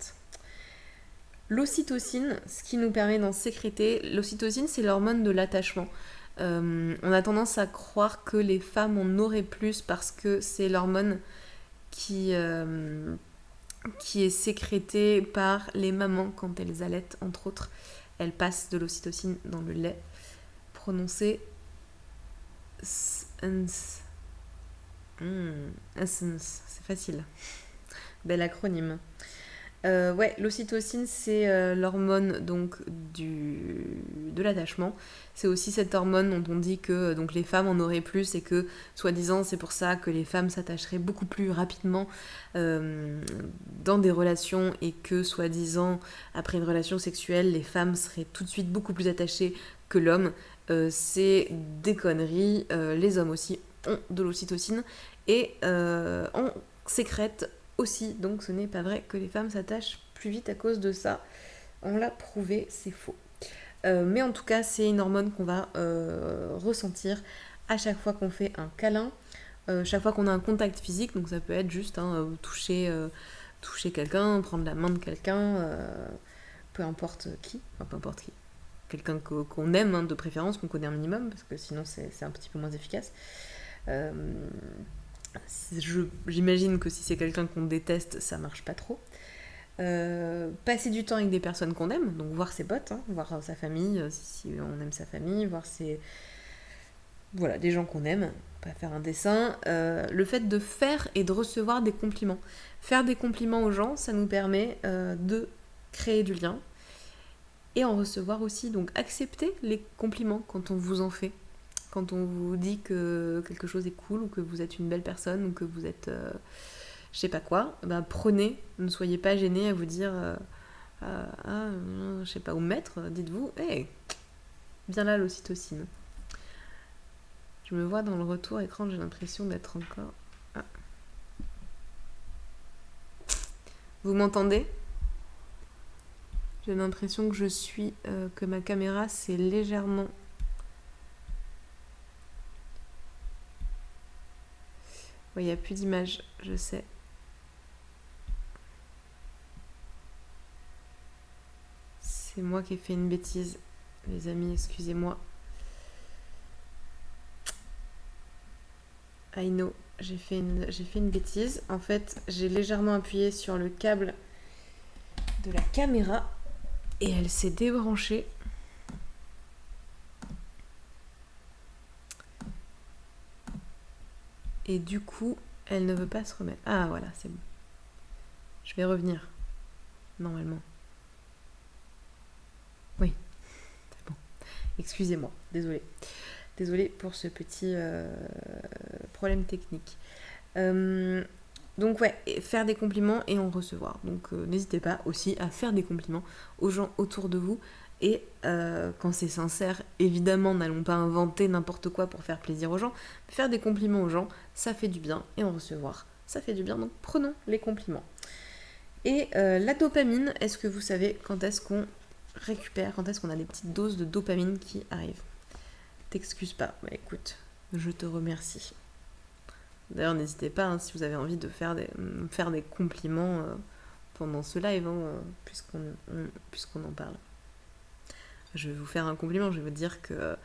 [SPEAKER 1] L'ocytocine, ce qui nous permet d'en sécréter, l'ocytocine c'est l'hormone de l'attachement. On a tendance à croire que les femmes en auraient plus parce que c'est l'hormone qui est sécrétée par les mamans quand elles allaitent, entre autres. Elles passent de l'ocytocine dans le lait. Prononcé essence, c'est facile. Bel acronyme. Ouais, l'ocytocine, c'est l'hormone donc de l'attachement. C'est aussi cette hormone dont on dit que donc les femmes en auraient plus et que, soi-disant, c'est pour ça que les femmes s'attacheraient beaucoup plus rapidement dans des relations et que, soi-disant, après une relation sexuelle, les femmes seraient tout de suite beaucoup plus attachées que l'homme. C'est des conneries. Les hommes aussi ont de l'ocytocine et on sécrète aussi, donc ce n'est pas vrai que les femmes s'attachent plus vite à cause de ça. On l'a prouvé, c'est faux. Mais en tout cas, c'est une hormone qu'on va ressentir à chaque fois qu'on fait un câlin, chaque fois qu'on a un contact physique, donc ça peut être juste toucher quelqu'un, prendre la main de quelqu'un, peu importe qui, quelqu'un qu'on aime, de préférence, qu'on connaît un minimum, parce que sinon c'est un petit peu moins efficace. J'imagine que si c'est quelqu'un qu'on déteste, ça marche pas trop. Passer du temps avec des personnes qu'on aime, donc voir ses potes, voir sa famille, si on aime sa famille, voir des gens qu'on aime, pas faire un dessin. Le fait de faire et de recevoir des compliments. Faire des compliments aux gens, ça nous permet de créer du lien et en recevoir aussi, donc accepter les compliments quand on vous en fait. Quand on vous dit que quelque chose est cool ou que vous êtes une belle personne ou que vous êtes je sais pas quoi, prenez, ne soyez pas gênés à vous dire je sais pas où mettre, dites-vous, hey, bien là l'ocytocine. Je me vois dans le retour écran, j'ai l'impression d'être encore... Ah. Vous m'entendez ? J'ai l'impression que que ma caméra s'est légèrement... Il n'y a plus d'image, je sais. C'est moi qui ai fait une bêtise. Les amis, excusez-moi. I know, j'ai fait une bêtise. En fait, j'ai légèrement appuyé sur le câble de la caméra et elle s'est débranchée. Et du coup, elle ne veut pas se remettre. Ah voilà, c'est bon. Je vais revenir, normalement. Oui, c'est bon. Excusez-moi, désolée. Désolée pour ce petit problème technique. Donc ouais, faire des compliments et en recevoir. Donc n'hésitez pas aussi à faire des compliments aux gens autour de vous. Et quand c'est sincère, évidemment, n'allons pas inventer n'importe quoi pour faire plaisir aux gens. Faire des compliments aux gens, ça fait du bien. Et en recevoir, ça fait du bien. Donc prenons les compliments. Et la dopamine, est-ce que vous savez quand est-ce qu'on récupère, quand est-ce qu'on a des petites doses de dopamine qui arrivent ? T'excuses pas, écoute, je te remercie. D'ailleurs, n'hésitez pas si vous avez envie de faire des compliments pendant ce live, puisqu'on en parle. Je vais vous faire un compliment, je vais vous dire que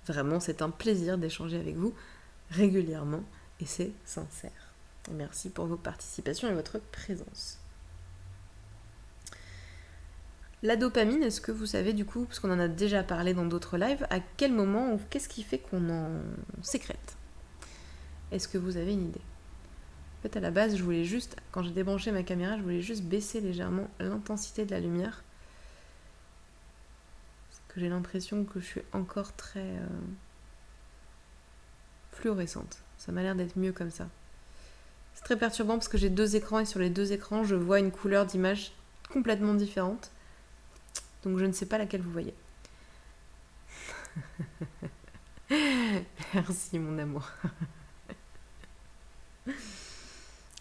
[SPEAKER 1] vraiment c'est un plaisir d'échanger avec vous régulièrement et c'est sincère. Merci pour vos participations et votre présence. La dopamine, est-ce que vous savez du coup, parce qu'on en a déjà parlé dans d'autres lives, à quel moment ou qu'est-ce qui fait qu'on en sécrète ? Est-ce que vous avez une idée ? En fait, à la base, quand j'ai débranché ma caméra, je voulais juste baisser légèrement l'intensité de la lumière. Parce que j'ai l'impression que je suis encore très fluorescente. Ça m'a l'air d'être mieux comme ça. C'est très perturbant parce que j'ai 2 écrans et sur les 2 écrans, je vois une couleur d'image complètement différente. Donc je ne sais pas laquelle vous voyez. Merci mon amour.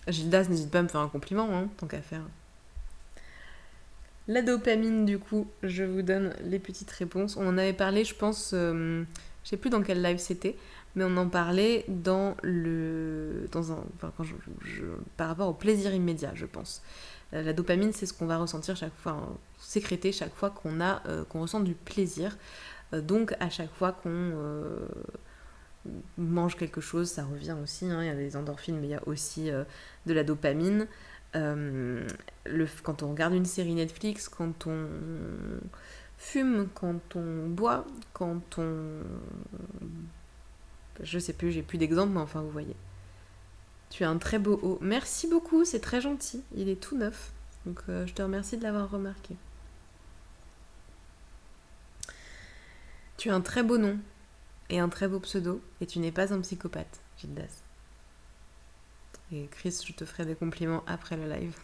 [SPEAKER 1] Gildas, n'hésite pas à me faire un compliment, tant qu'à faire. La dopamine, du coup, je vous donne les petites réponses. On en avait parlé, je pense, je sais plus dans quel live c'était, mais on en parlait par rapport au plaisir immédiat, je pense. La dopamine, c'est ce qu'on va ressentir chaque fois, sécréter chaque fois qu'on ressent du plaisir. Donc à chaque fois qu'on mange quelque chose, ça revient aussi, il y a des endorphines, mais il y a aussi de la dopamine. Quand on regarde une série Netflix, quand on fume, quand on boit, quand on... Je sais plus, j'ai plus d'exemples, mais enfin vous voyez. Tu as un très beau haut. Merci beaucoup, c'est très gentil. Il est tout neuf. Donc je te remercie de l'avoir remarqué. Tu as un très beau nom et un très beau pseudo et tu n'es pas un psychopathe, Gildas. Et Chris, je te ferai des compliments après le live.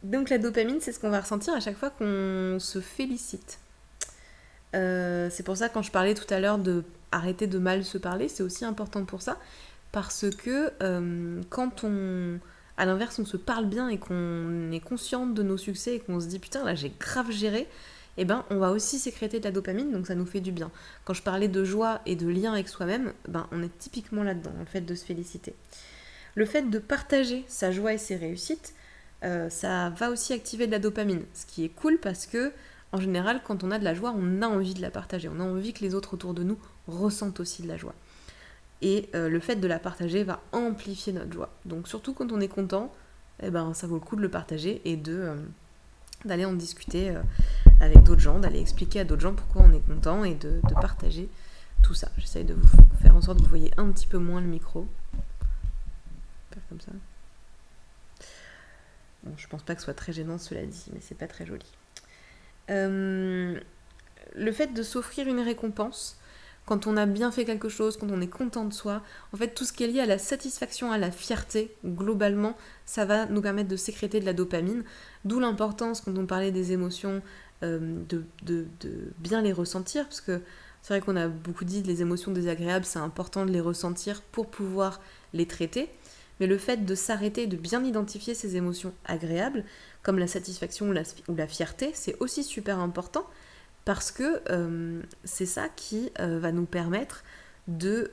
[SPEAKER 1] Donc la dopamine, c'est ce qu'on va ressentir à chaque fois qu'on se félicite. C'est pour ça quand je parlais tout à l'heure de arrêter de mal se parler, c'est aussi important pour ça, parce que quand à l'inverse on se parle bien et qu'on est consciente de nos succès et qu'on se dit putain là j'ai grave géré, eh ben on va aussi sécréter de la dopamine, donc ça nous fait du bien. Quand je parlais de joie et de lien avec soi-même, on est typiquement là-dedans, le fait de se féliciter. Le fait de partager sa joie et ses réussites, ça va aussi activer de la dopamine, ce qui est cool parce que en général, quand on a de la joie, on a envie de la partager. On a envie que les autres autour de nous ressentent aussi de la joie. Et le fait de la partager va amplifier notre joie. Donc surtout quand on est content, ça vaut le coup de le partager et d'aller en discuter avec d'autres gens, d'aller expliquer à d'autres gens pourquoi on est content et de partager tout ça. J'essaye de vous faire en sorte que vous voyez un petit peu moins le micro. Faire comme ça. Bon, je pense pas que ce soit très gênant, cela dit, mais c'est pas très joli. Le fait de s'offrir une récompense, quand on a bien fait quelque chose, quand on est content de soi, en fait tout ce qui est lié à la satisfaction, à la fierté, globalement, ça va nous permettre de sécréter de la dopamine, d'où l'importance quand on parlait des émotions de bien les ressentir, parce que c'est vrai qu'on a beaucoup dit que les émotions désagréables, c'est important de les ressentir pour pouvoir les traiter, mais le fait de s'arrêter, de bien identifier ces émotions agréables, comme la satisfaction ou la fierté, c'est aussi super important, parce que c'est ça qui va nous permettre de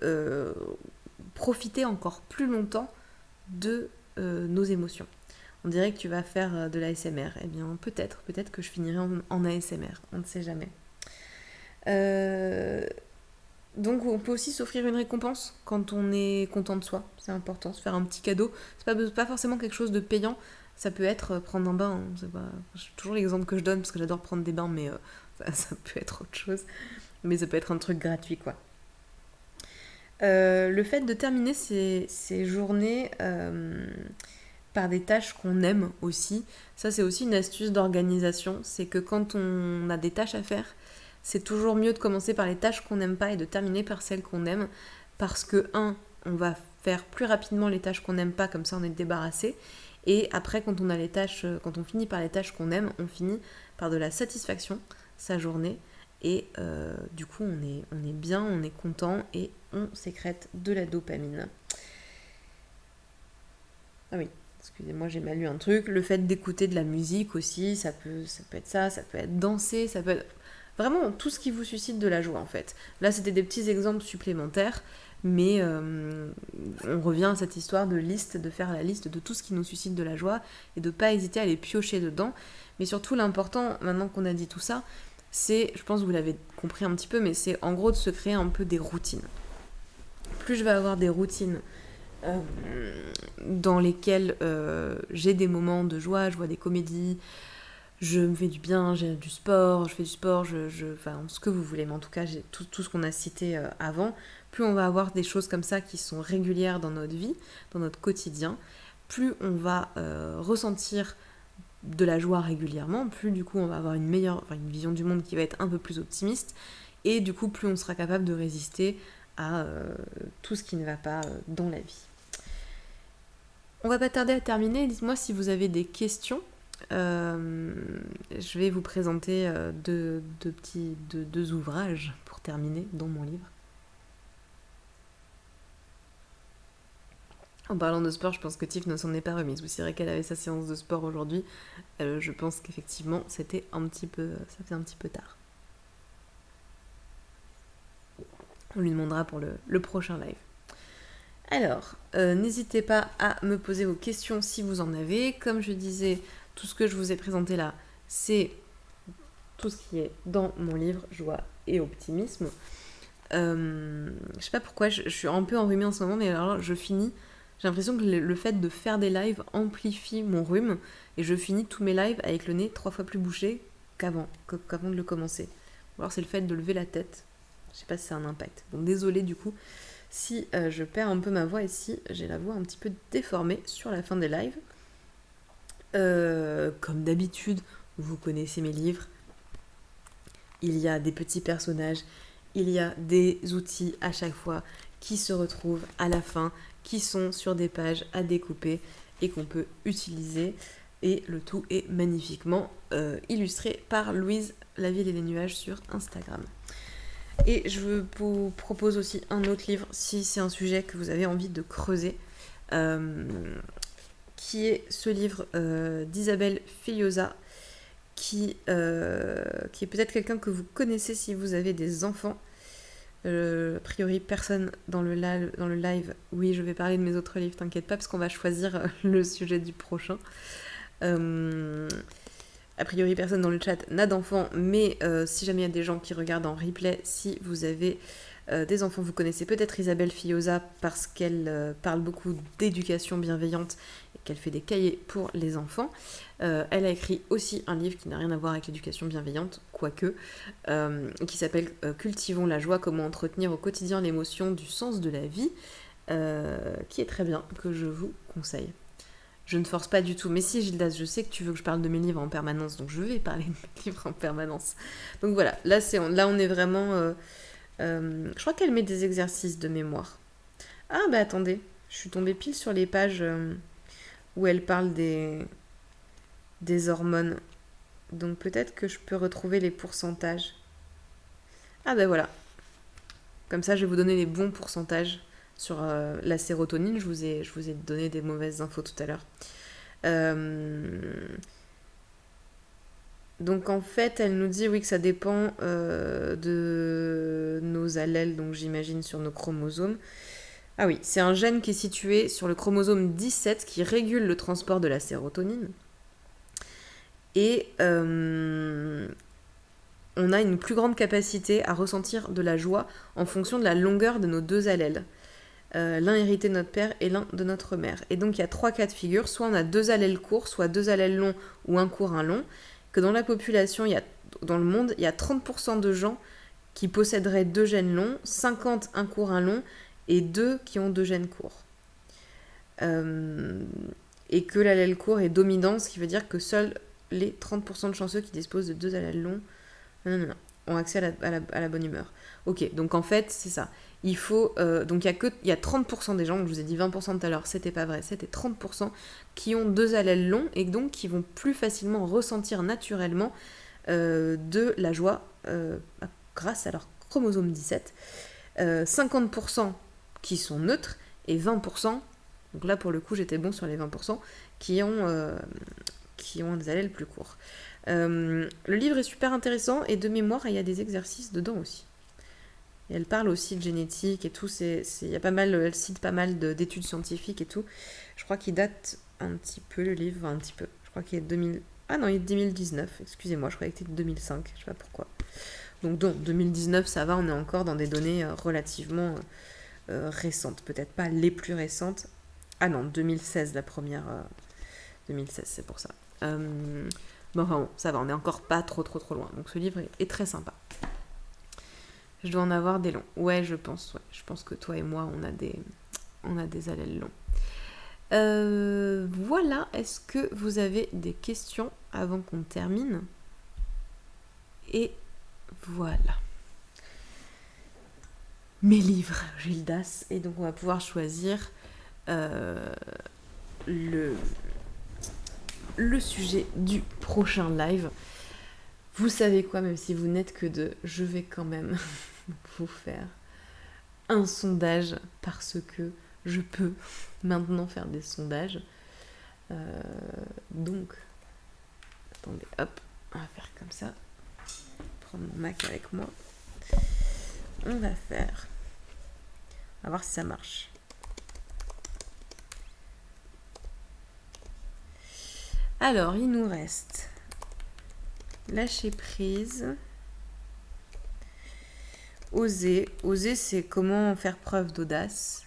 [SPEAKER 1] profiter encore plus longtemps de nos émotions. On dirait que tu vas faire de l'ASMR. Eh bien, peut-être que je finirai en ASMR. On ne sait jamais. Donc, on peut aussi s'offrir une récompense quand on est content de soi. C'est important, se faire un petit cadeau. C'est pas forcément quelque chose de payant. Ça peut être prendre un bain. C'est toujours l'exemple que je donne parce que j'adore prendre des bains, mais ça peut être autre chose. Mais ça peut être un truc gratuit, quoi. Le fait de terminer ces journées par des tâches qu'on aime aussi, ça c'est aussi une astuce d'organisation, c'est que quand on a des tâches à faire, c'est toujours mieux de commencer par les tâches qu'on n'aime pas et de terminer par celles qu'on aime, parce que on va faire plus rapidement les tâches qu'on n'aime pas, comme ça on est débarrassé, et après quand on finit par les tâches qu'on aime, on finit par de la satisfaction, sa journée, et du coup on est bien, on est content et on sécrète de la dopamine. Ah oui, excusez-moi, j'ai mal lu un truc. Le fait d'écouter de la musique aussi, ça peut être ça peut être danser, ça peut être vraiment tout ce qui vous suscite de la joie en fait. Là c'était des petits exemples supplémentaires, mais on revient à cette histoire de faire la liste de tout ce qui nous suscite de la joie et de pas hésiter à les piocher dedans. Mais surtout l'important, maintenant qu'on a dit tout ça, c'est, je pense que vous l'avez compris un petit peu, mais c'est en gros de se créer un peu des routines. Plus je vais avoir des routines dans lesquelles j'ai des moments de joie, je vois des comédies, je me fais du bien, j'ai du sport, je fais du sport, enfin ce que vous voulez, mais en tout cas j'ai tout ce qu'on a cité avant, plus on va avoir des choses comme ça qui sont régulières dans notre vie, dans notre quotidien, plus on va ressentir de la joie régulièrement, plus du coup on va avoir une vision du monde qui va être un peu plus optimiste, et du coup plus on sera capable de résister à tout ce qui ne va pas dans la vie. On va pas tarder à terminer, dites-moi si vous avez des questions. Je vais vous présenter deux ouvrages pour terminer dans mon livre. En parlant de sport, je pense que Tiff ne s'en est pas remise. Vous savez qu'elle avait sa séance de sport aujourd'hui. Je pense qu'effectivement, ça fait un petit peu tard. On lui demandera pour le prochain live. Alors, n'hésitez pas à me poser vos questions si vous en avez. Comme je disais, tout ce que je vous ai présenté là, c'est tout ce qui est dans mon livre Joie et optimisme. Je sais pas pourquoi, je suis un peu enrhumée en ce moment, mais alors je finis. J'ai l'impression que le fait de faire des lives amplifie mon rhume et je finis tous mes lives avec le nez 3 fois plus bouché qu'avant de le commencer. Ou alors c'est le fait de lever la tête. Je sais pas si c'est un impact. Bon, désolée du coup si je perds un peu ma voix et si j'ai la voix un petit peu déformée sur la fin des lives. Comme d'habitude, vous connaissez mes livres. Il y a des petits personnages, il y a des outils à chaque fois qui se retrouvent à la fin, qui sont sur des pages à découper et qu'on peut utiliser. Et le tout est magnifiquement illustré par Louise La Ville et les Nuages sur Instagram. Et je vous propose aussi un autre livre, si c'est un sujet que vous avez envie de creuser, qui est ce livre d'Isabelle Filiosa, qui est peut-être quelqu'un que vous connaissez si vous avez des enfants. A priori, personne dans le live. Oui, je vais parler de mes autres livres, t'inquiète pas, parce qu'on va choisir le sujet du prochain. A priori, personne dans le chat n'a d'enfants, mais si jamais il y a des gens qui regardent en replay, si vous avez des enfants, vous connaissez peut-être Isabelle Filiosa parce qu'elle parle beaucoup d'éducation bienveillante et qu'elle fait des cahiers pour les enfants. Elle a écrit aussi un livre qui n'a rien à voir avec l'éducation bienveillante, quoique, qui s'appelle « Cultivons la joie, comment entretenir au quotidien l'émotion du sens de la vie », qui est très bien, que je vous conseille. Je ne force pas du tout. Mais si, Gildas, je sais que tu veux que je parle de mes livres en permanence, donc je vais parler de mes livres en permanence. Donc voilà, là on est vraiment Je crois qu'elle met des exercices de mémoire. Ah bah attendez, je suis tombée pile sur les pages où elle parle des hormones. Donc peut-être que je peux retrouver les pourcentages. Ah bah voilà. Comme ça, je vais vous donner les bons pourcentages sur la sérotonine. Je vous ai donné des mauvaises infos tout à l'heure. Donc en fait, elle nous dit oui que ça dépend de nos allèles, donc j'imagine sur nos chromosomes. Ah oui, c'est un gène qui est situé sur le chromosome 17 qui régule le transport de la sérotonine. Et on a une plus grande capacité à ressentir de la joie en fonction de la longueur de nos deux allèles. L'un hérité de notre père et l'un de notre mère. Et donc il y a 3 cas de figure, soit on a 2 allèles courts, soit 2 allèles longs ou un court, un long, que dans la population, dans le monde, il y a 30% de gens qui posséderaient 2 gènes longs, 50 un court, un long, et 2 qui ont 2 gènes courts. Et que l'allèle court est dominant, ce qui veut dire que seuls les 30% de chanceux qui disposent de 2 allèles longs ont accès à la bonne humeur. Ok, donc en fait, c'est ça. Il faut, donc il y a 30% des gens, je vous ai dit 20% tout à l'heure, c'était pas vrai, c'était 30% qui ont 2 allèles longs et donc qui vont plus facilement ressentir naturellement de la joie grâce à leur chromosome 17. 50% qui sont neutres et 20%, donc là pour le coup j'étais bon sur les 20%, qui ont des allèles plus courts. Le livre est super intéressant et de mémoire il y a des exercices dedans aussi. Et elle parle aussi de génétique et tout. Y a pas mal, elle cite pas mal d'études scientifiques et tout. Je crois qu'il date un petit peu le livre, un petit peu. Je crois qu'il est 2000. Ah non, il est 2019. Excusez-moi, je croyais que c'était 2005. Je sais pas pourquoi. Donc 2019, ça va. On est encore dans des données relativement récentes. Peut-être pas les plus récentes. Ah non, 2016 la première. 2016, c'est pour ça. Bon, enfin bon, ça va. On est encore pas trop loin. Donc ce livre est très sympa. Je dois en avoir des longs. Ouais, je pense. Ouais. Je pense que toi et moi, on a des allèles longs. Voilà. Est-ce que vous avez des questions avant qu'on termine? Et voilà. Mes livres, Gildas. Et donc, on va pouvoir choisir le sujet du prochain live. Vous savez quoi, même si vous n'êtes que deux, je vais quand même vous faire un sondage parce que je peux maintenant faire des sondages. Donc, attendez, hop, on va faire comme ça. Prendre mon Mac avec moi. On va faire. On va voir si ça marche. Alors, il nous reste lâcher prise. Oser. Oser, c'est comment faire preuve d'audace.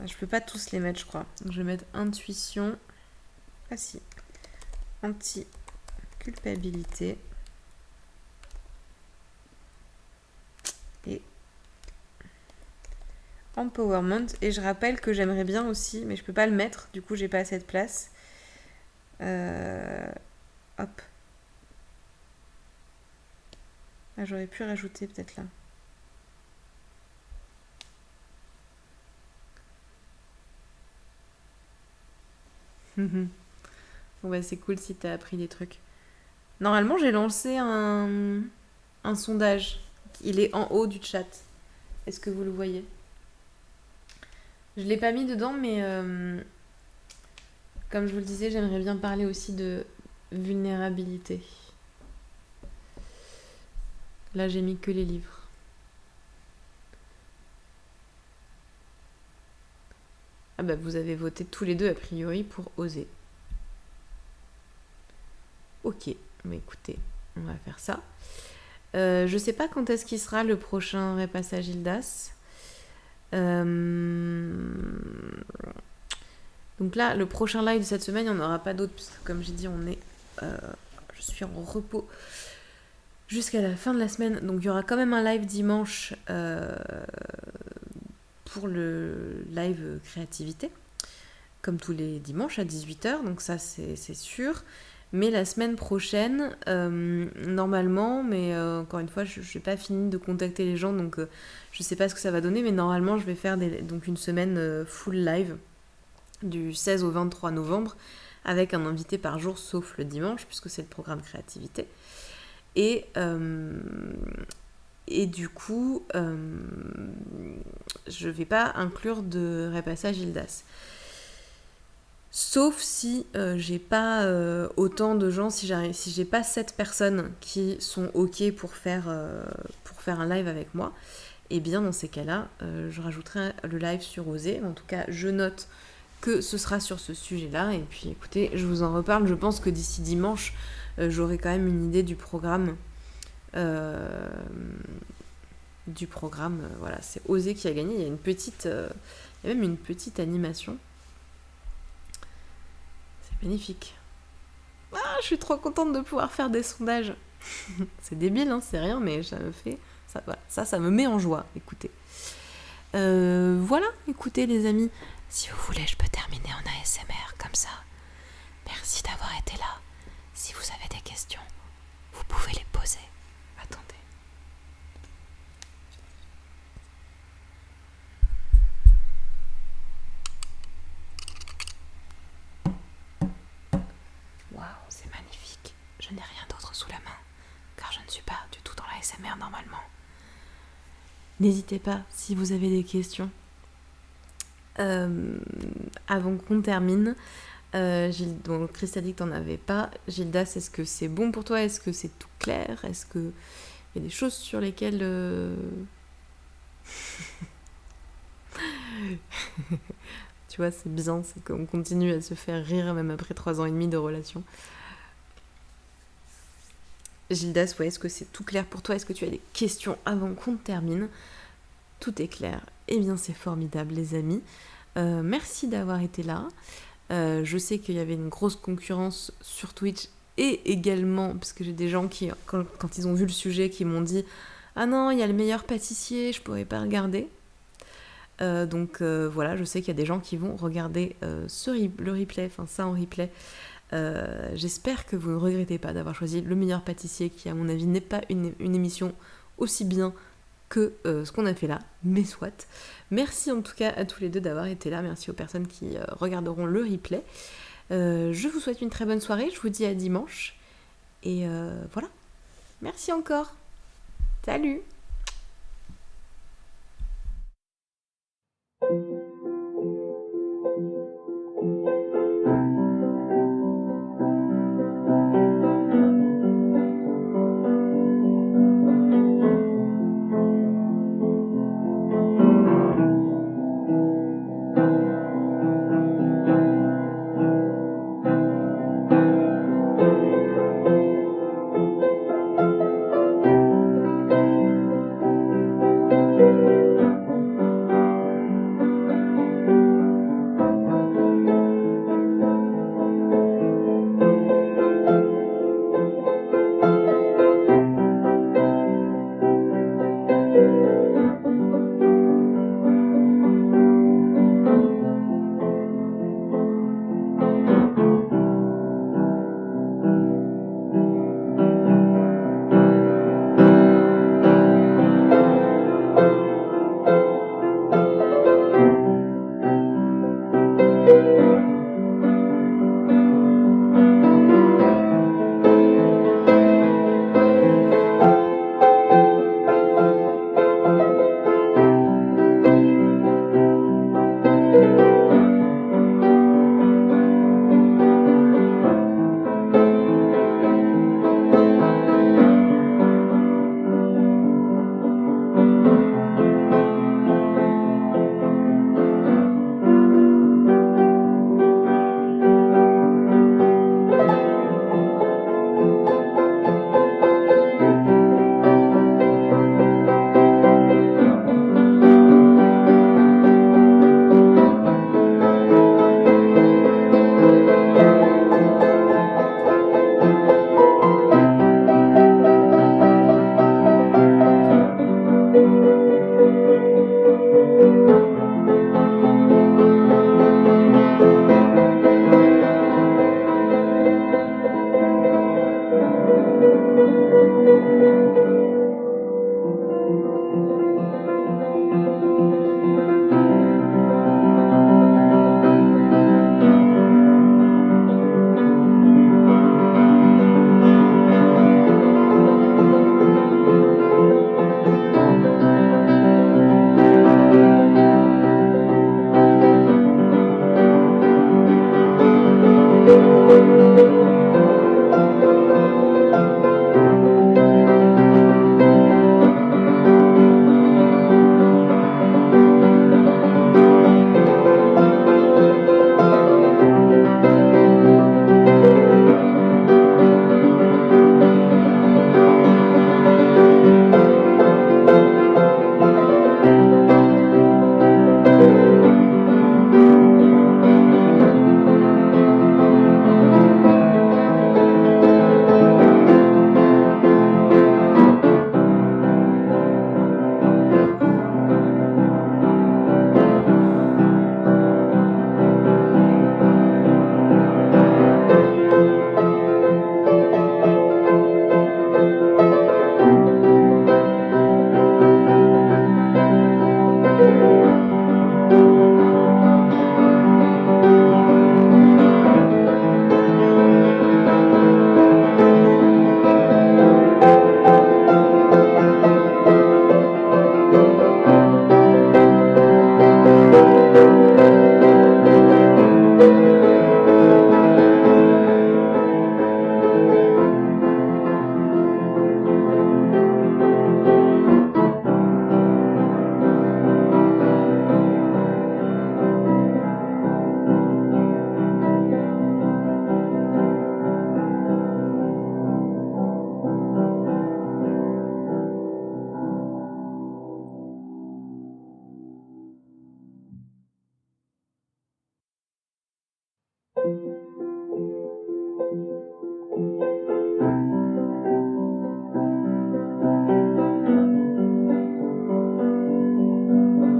[SPEAKER 1] Je peux pas tous les mettre, je crois. Donc, je vais mettre intuition. Ah si. Anti-culpabilité. Et empowerment. Et je rappelle que j'aimerais bien aussi, mais je peux pas le mettre, du coup j'ai pas assez de place. Hop. Ah, j'aurais pu rajouter peut-être là. Bon bah c'est cool si t'as appris des trucs. Normalement j'ai lancé un sondage. Il est en haut du chat. Est-ce que vous le voyez? Je l'ai pas mis dedans mais comme je vous le disais, j'aimerais bien parler aussi de vulnérabilité. Là j'ai mis que les livres. Ah bah vous avez voté tous les deux a priori pour oser. Ok, bah écoutez, on va faire ça. Je sais pas quand est-ce qu'il sera le prochain repassage Gildas. Donc là, le prochain live de cette semaine, il n'y en aura pas d'autres, puisque comme j'ai dit, je suis en repos jusqu'à la fin de la semaine. Donc il y aura quand même un live dimanche pour le live créativité, comme tous les dimanches à 18h, donc ça c'est sûr. Mais la semaine prochaine, normalement, mais encore une fois, je n'ai pas fini de contacter les gens, donc je ne sais pas ce que ça va donner, mais normalement, je vais faire donc une semaine full live du 16 au 23 novembre, avec un invité par jour, sauf le dimanche, puisque c'est le programme créativité. Et du coup, je ne vais pas inclure de repassage Gildas. Sauf si j'ai pas autant de gens, si j'ai pas 7 personnes qui sont ok pour faire un live avec moi, et bien dans ces cas-là, je rajouterai le live sur Osée. En tout cas, je note que ce sera sur ce sujet-là. Et puis écoutez, je vous en reparle. Je pense que d'ici dimanche, j'aurai quand même une idée du programme. Voilà, c'est Osée qui a gagné. Il y a même une petite animation. Magnifique. Ah, je suis trop contente de pouvoir faire des sondages. C'est débile, hein, c'est rien, mais ça me fait... Ça me met en joie, écoutez. Voilà, écoutez les amis. Si vous voulez, je peux terminer en ASMR comme ça. Merci d'avoir été là. Si vous avez des questions, vous pouvez les poser. Attendez. Waouh, c'est magnifique. Je n'ai rien d'autre sous la main, car je ne suis pas du tout dans la ASMR normalement. N'hésitez pas si vous avez des questions. Avant qu'on termine, donc Christelle dit que t'en avais pas. Gildas, est-ce que c'est bon pour toi? Est-ce que c'est tout clair? Est-ce qu'il y a des choses sur lesquelles... Tu vois, c'est bien, c'est qu'on continue à se faire rire même après 3 ans et demi de relation. Gildas, ouais, est-ce que c'est tout clair pour toi? Est-ce que tu as des questions avant qu'on termine? Tout est clair. Eh bien, c'est formidable, les amis. Merci d'avoir été là. Je sais qu'il y avait une grosse concurrence sur Twitch et également, parce que j'ai des gens qui, quand ils ont vu le sujet, qui m'ont dit « Ah non, il y a le meilleur pâtissier, je pourrais pas regarder ». Donc voilà, je sais qu'il y a des gens qui vont regarder le replay, enfin ça en replay. J'espère que vous ne regrettez pas d'avoir choisi le meilleur pâtissier, qui à mon avis n'est pas une émission aussi bien que ce qu'on a fait là, mais soit. Merci en tout cas à tous les deux d'avoir été là, merci aux personnes qui regarderont le replay. Je vous souhaite une très bonne soirée, je vous dis à dimanche, et voilà. Merci encore. Salut. Ciao.